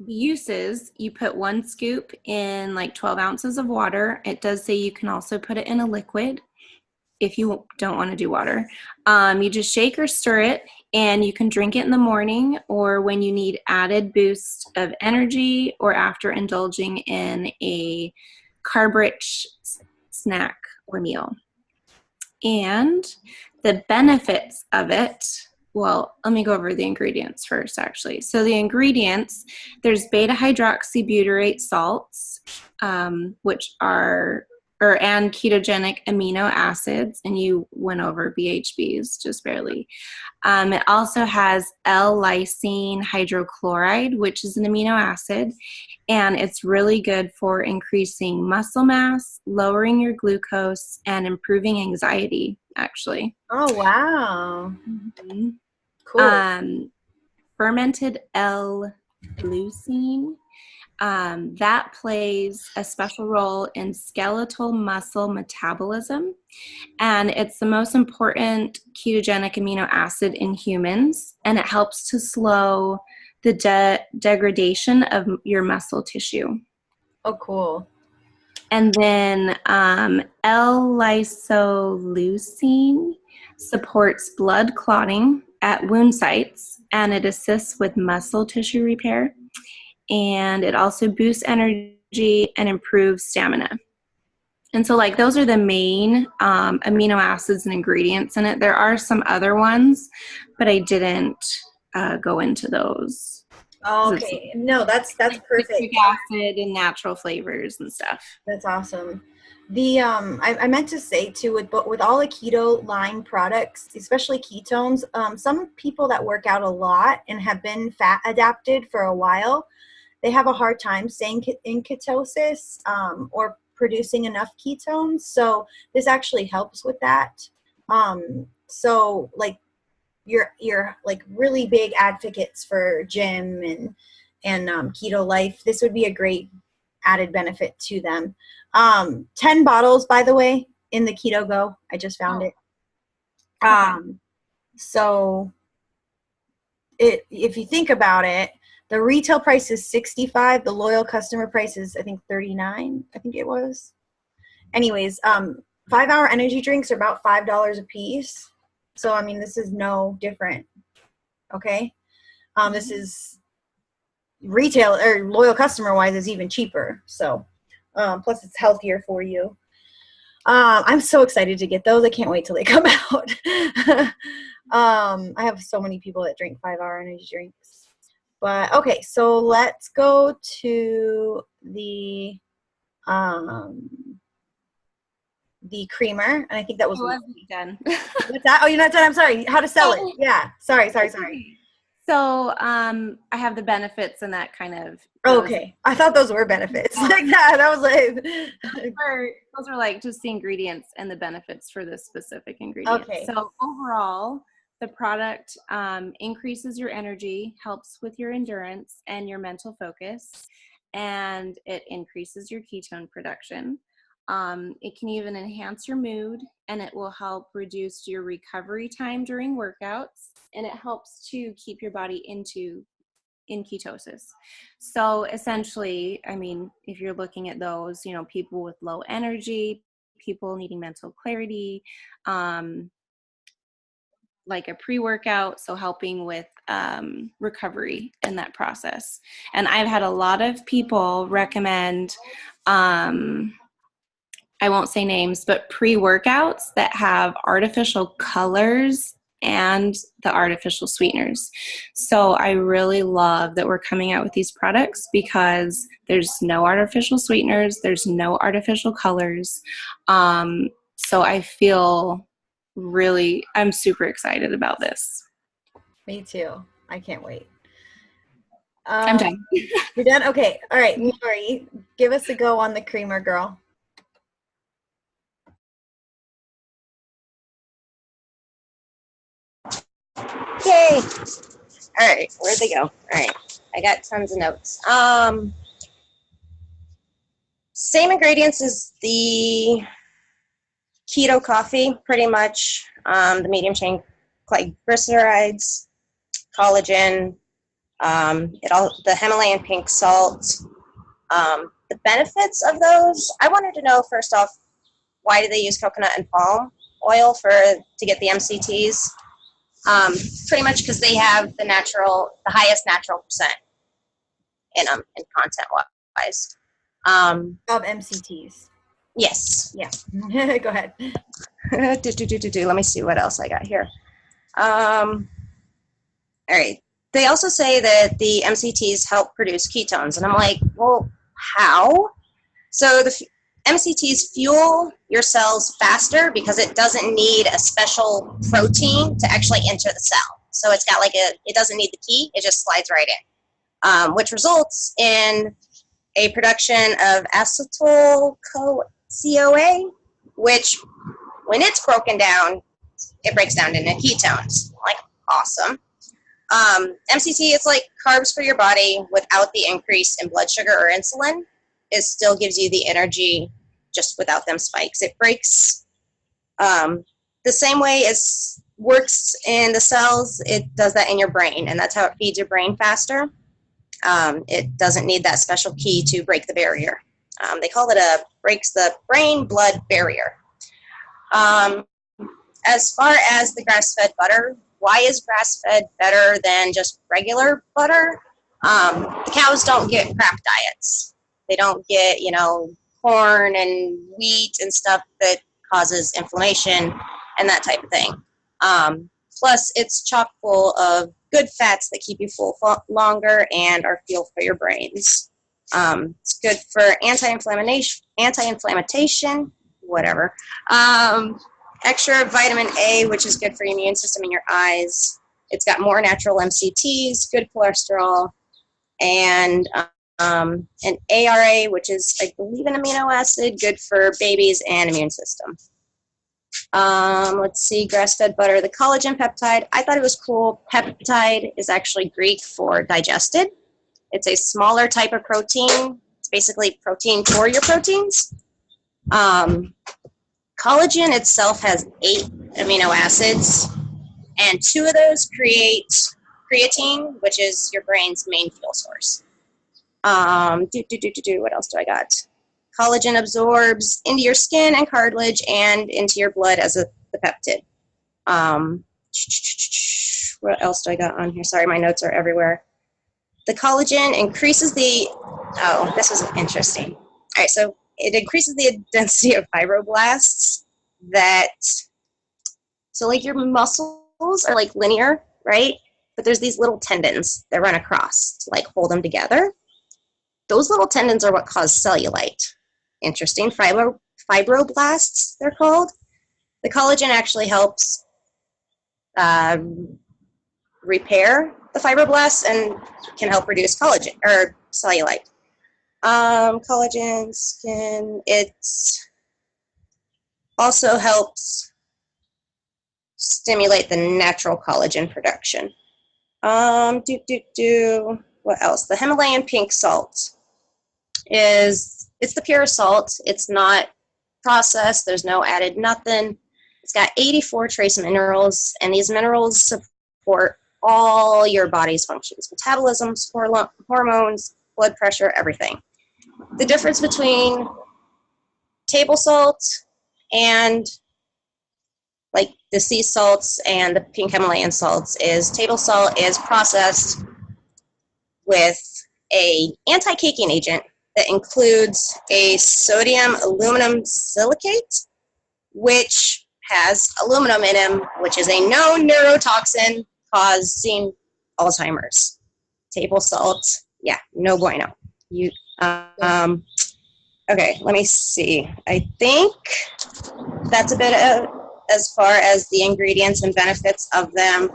Speaker 4: uses, you put 1 scoop in like 12 ounces of water. It does say you can also put it in a liquid if you don't want to do water. You just shake or stir it, and you can drink it in the morning or when you need added boost of energy or after indulging in a carb-rich snack or meal. And the benefits of it, well, let me go over the ingredients first, actually. So the ingredients, there's beta-hydroxybutyrate salts, which are, and ketogenic amino acids, and you went over BHBs just barely. It also has L-lysine hydrochloride, which is an amino acid, and it's really good for increasing muscle mass, lowering your glucose, and improving anxiety, actually.
Speaker 1: Oh, wow.
Speaker 4: Mm-hmm.
Speaker 1: Cool.
Speaker 4: Fermented L-leucine, that plays a special role in skeletal muscle metabolism, and it's the most important ketogenic amino acid in humans, and it helps to slow the degradation of your muscle tissue.
Speaker 1: Oh, cool.
Speaker 4: And then L-isoleucine supports blood clotting at wound sites, and it assists with muscle tissue repair. And it also boosts energy and improves stamina. And so, like, those are the main amino acids and ingredients in it. There are some other ones, but I didn't go into those.
Speaker 1: Oh, okay. No, that's like perfect.
Speaker 4: Citric acid and natural flavors and stuff.
Speaker 1: That's awesome. The I meant to say too, with all the keto line products, especially ketones, some people that work out a lot and have been fat adapted for a while, they have a hard time staying in ketosis or producing enough ketones. So this actually helps with that. So like you're like really big advocates for gym and keto life. This would be a great added benefit to them. 10 bottles, by the way, in the Keto Go. I just found it.
Speaker 4: Okay.
Speaker 1: So if you think about it, the retail price is $65. The loyal customer price is, I think, $39. I think it was. Anyways, 5-hour energy drinks are about $5 a piece. So, I mean, this is no different. Okay. This is retail or loyal customer wise is even cheaper. So, plus it's healthier for you. I'm so excited to get those. I can't wait till they come out. I have so many people that drink 5-hour energy drinks. But okay, so let's go to the creamer, and I think that was
Speaker 4: done.
Speaker 1: What's that? Oh, you're not done. I'm sorry. How to sell it? Yeah. Sorry.
Speaker 4: So I have the benefits and that kind of.
Speaker 1: Okay, I thought those were benefits like that. That was like
Speaker 4: those are like just the ingredients and the benefits for this specific ingredient.
Speaker 1: Okay.
Speaker 4: So overall, the product increases your energy, helps with your endurance and your mental focus, and it increases your ketone production. It can even enhance your mood, and it will help reduce your recovery time during workouts, and it helps to keep your body in ketosis. So essentially, I mean, if you're looking at those, you know, people with low energy, people needing mental clarity, like a pre-workout, so helping with recovery in that process. And I've had a lot of people recommend, I won't say names, but pre-workouts that have artificial colors and the artificial sweeteners. So I really love that we're coming out with these products because there's no artificial sweeteners, there's no artificial colors. So I feel I'm super excited about this.
Speaker 1: Me too. I can't wait.
Speaker 4: I'm done.
Speaker 1: You're done? Okay. All right, Lori, give us a go on the creamer, girl.
Speaker 6: Yay! All right, where'd they go? All right, I got tons of notes. Same ingredients as the keto coffee, pretty much. The medium chain glycerides, collagen, the Himalayan pink salt. The benefits of those, I wanted to know first off, why do they use coconut and palm oil to get the MCTs? Pretty much because they have the highest natural percent in them, in content wise.
Speaker 1: Of MCTs.
Speaker 6: Yes.
Speaker 1: Yeah. Go ahead.
Speaker 6: Let me see what else I got here. All right. They also say that the MCTs help produce ketones, and I'm like, well, how? So the MCTs fuel your cells faster because it doesn't need a special protein to actually enter the cell. So it's got it doesn't need the key, it just slides right in, which results in a production of acetyl-CoA, which when it's broken down, it breaks down into ketones. Like, awesome. MCT, it's like carbs for your body without the increase in blood sugar or insulin. It still gives you the energy just without them spikes. It breaks the same way as works in the cells. It does that in your brain, and that's how it feeds your brain faster. It doesn't need that special key to break the barrier. They call it breaks the brain-blood barrier. As far as the grass-fed butter, why is grass-fed better than just regular butter? The cows don't get crap diets. They don't get, corn and wheat and stuff that causes inflammation and that type of thing. Plus, it's chock full of good fats that keep you full longer and are fuel for your brains. It's good for anti-inflammation, whatever. Extra vitamin A, which is good for your immune system and your eyes. It's got more natural MCTs, good cholesterol, and an ARA, which is, I believe, an amino acid, good for babies and immune system. Let's see, grass-fed butter, the collagen peptide. I thought it was cool. Peptide is actually Greek for digested. It's a smaller type of protein. It's basically protein for your proteins. Collagen itself has 8 amino acids, and 2 of those create creatine, which is your brain's main fuel source. What else do I got? Collagen absorbs into your skin and cartilage and into your blood as the peptide. What else do I got on here? Sorry, my notes are everywhere. The collagen increases the, oh, this is interesting. All right, so it increases the density of fibroblasts that, so like your muscles are like linear, right? But there's these little tendons that run across to like hold them together. Those little tendons are what cause cellulite. Interesting. Fibroblasts, they're called. The collagen actually helps repair the fibroblasts and can help reduce collagen or cellulite. Collagen, skin, it also helps stimulate the natural collagen production. What else? The Himalayan pink salt it's the pure salt. It's not processed. There's no added nothing. It's got 84 trace minerals, and these minerals support all your body's functions, metabolisms, hormones, blood pressure, everything. The difference between table salt and like the sea salts and the pink Himalayan salts is table salt is processed with a anti-caking agent that includes a sodium aluminum silicate, which has aluminum in them, which is a known neurotoxin causing Alzheimer's. Table salt, yeah, no bueno. Okay, let me see. I think that's a bit of, as far as the ingredients and benefits of them.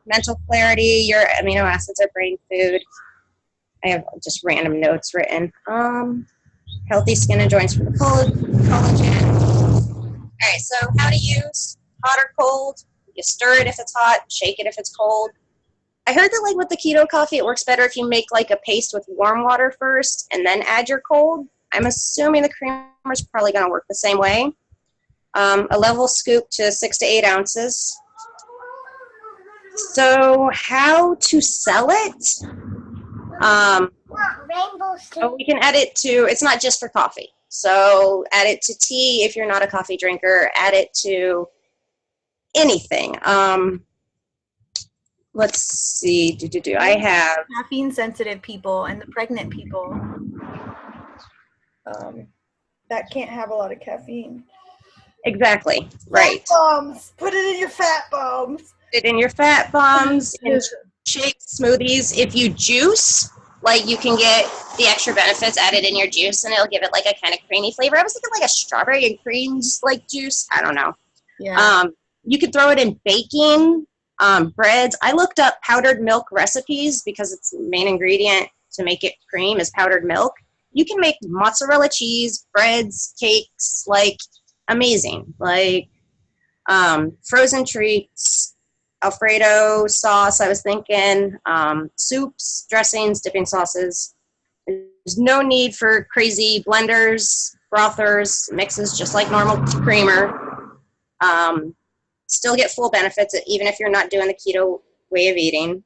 Speaker 6: Mental clarity, your amino acids are brain food. I have just random notes written. Healthy skin and joints for the collagen. All right, so how to use, hot or cold. You stir it if it's hot, shake it if it's cold. I heard that like with the keto coffee, it works better if you make like a paste with warm water first and then add your cold. I'm assuming the creamer is probably going to work the same way. A level scoop to 6 to 8 ounces. So how to sell it? We can add it to, it's not just for coffee. So add it to tea if you're not a coffee drinker. Add it to anything. Let's see. I have
Speaker 1: caffeine sensitive people and the pregnant people that can't have a lot of caffeine.
Speaker 6: Exactly. Right.
Speaker 1: Fat bombs. Put it in your fat bombs.
Speaker 6: Put it in your fat bombs and shakes, smoothies. If you juice, like you can get the extra benefits added in your juice, and it'll give it like a kind of creamy flavor. I was thinking like a strawberry and cream like juice. I don't know.
Speaker 1: Yeah.
Speaker 6: You could throw it in baking, breads. I looked up powdered milk recipes because its main ingredient to make it cream is powdered milk. You can make mozzarella cheese, breads, cakes, like amazing. Like frozen treats, Alfredo sauce, I was thinking, soups, dressings, dipping sauces. There's no need for crazy blenders, brothers, mixes just like normal creamer. Still get full benefits even if you're not doing the keto way of eating.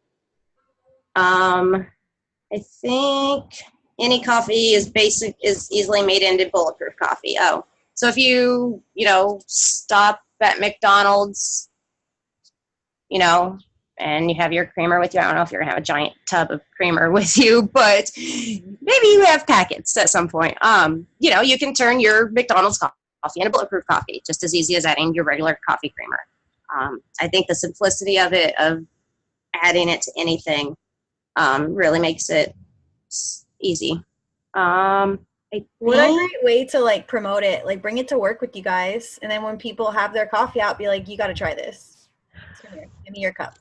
Speaker 6: I think any coffee is easily made into bulletproof coffee. Oh, so if you stop at McDonald's, and you have your creamer with you. I don't know if you're going to have a giant tub of creamer with you, but maybe you have packets at some point. You can turn your McDonald's coffee into bulletproof coffee, just as easy as adding your regular coffee creamer. I think the simplicity of it, of adding it to anything, really makes it easy.
Speaker 1: What a great way to like promote it, like bring it to work with you guys, and then when people have their coffee out, be like, you got to try this. Here, give me your cup.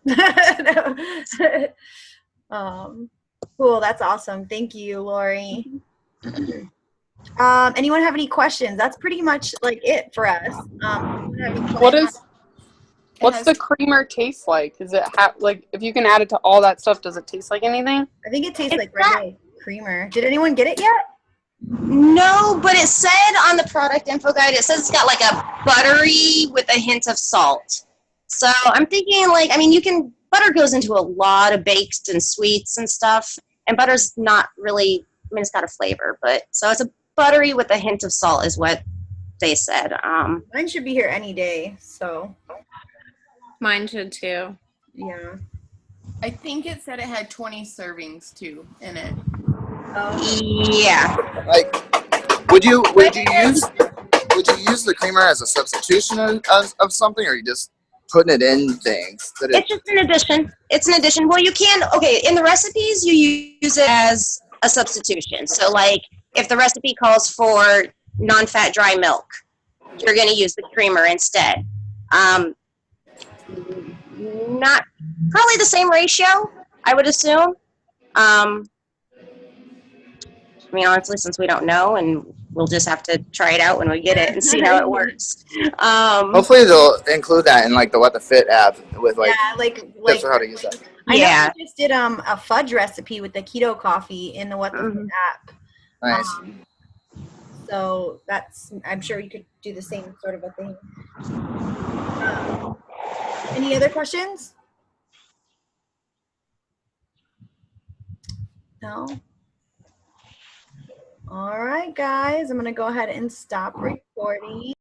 Speaker 1: Cool, that's awesome. Thank you, Lori. Anyone have any questions? That's pretty much like it for us.
Speaker 5: What's the creamer taste like? Is it like if you can add it to all that stuff, does it taste like anything?
Speaker 1: I think it tastes like regular creamer. Did anyone get it yet?
Speaker 6: No, but it said on the product info guide, it says it's got like a buttery with a hint of salt. So I'm thinking butter goes into a lot of baked and sweets and stuff, and butter's not really, it's got a flavor, but so it's a buttery with a hint of salt is what they said.
Speaker 1: Mine should be here any day. So
Speaker 4: Mine should too.
Speaker 1: yeah.
Speaker 2: I think it said it had 20 servings too in it.
Speaker 6: Yeah.
Speaker 7: Like, would you use the creamer as a substitution of something, or are you just putting it in things that
Speaker 6: It's just an addition. It's an addition. Well, you can, okay, in the recipes, you use it as a substitution. So, like, if the recipe calls for non-fat dry milk, you're going to use the creamer instead. Not probably the same ratio, I would assume. I mean, honestly, since we don't know, and we'll just have to try it out when we get it and see how it works.
Speaker 7: hopefully they'll include that in like the What the Fit app with like
Speaker 1: Yeah, like
Speaker 7: tips for how to use that.
Speaker 1: I know
Speaker 6: Yeah.
Speaker 1: we just did a fudge recipe with the keto coffee in the What the Fit app.
Speaker 7: Nice.
Speaker 1: So that's, I'm sure you could do the same sort of a thing. Any other questions? No? All right, guys, I'm going to go ahead and stop recording.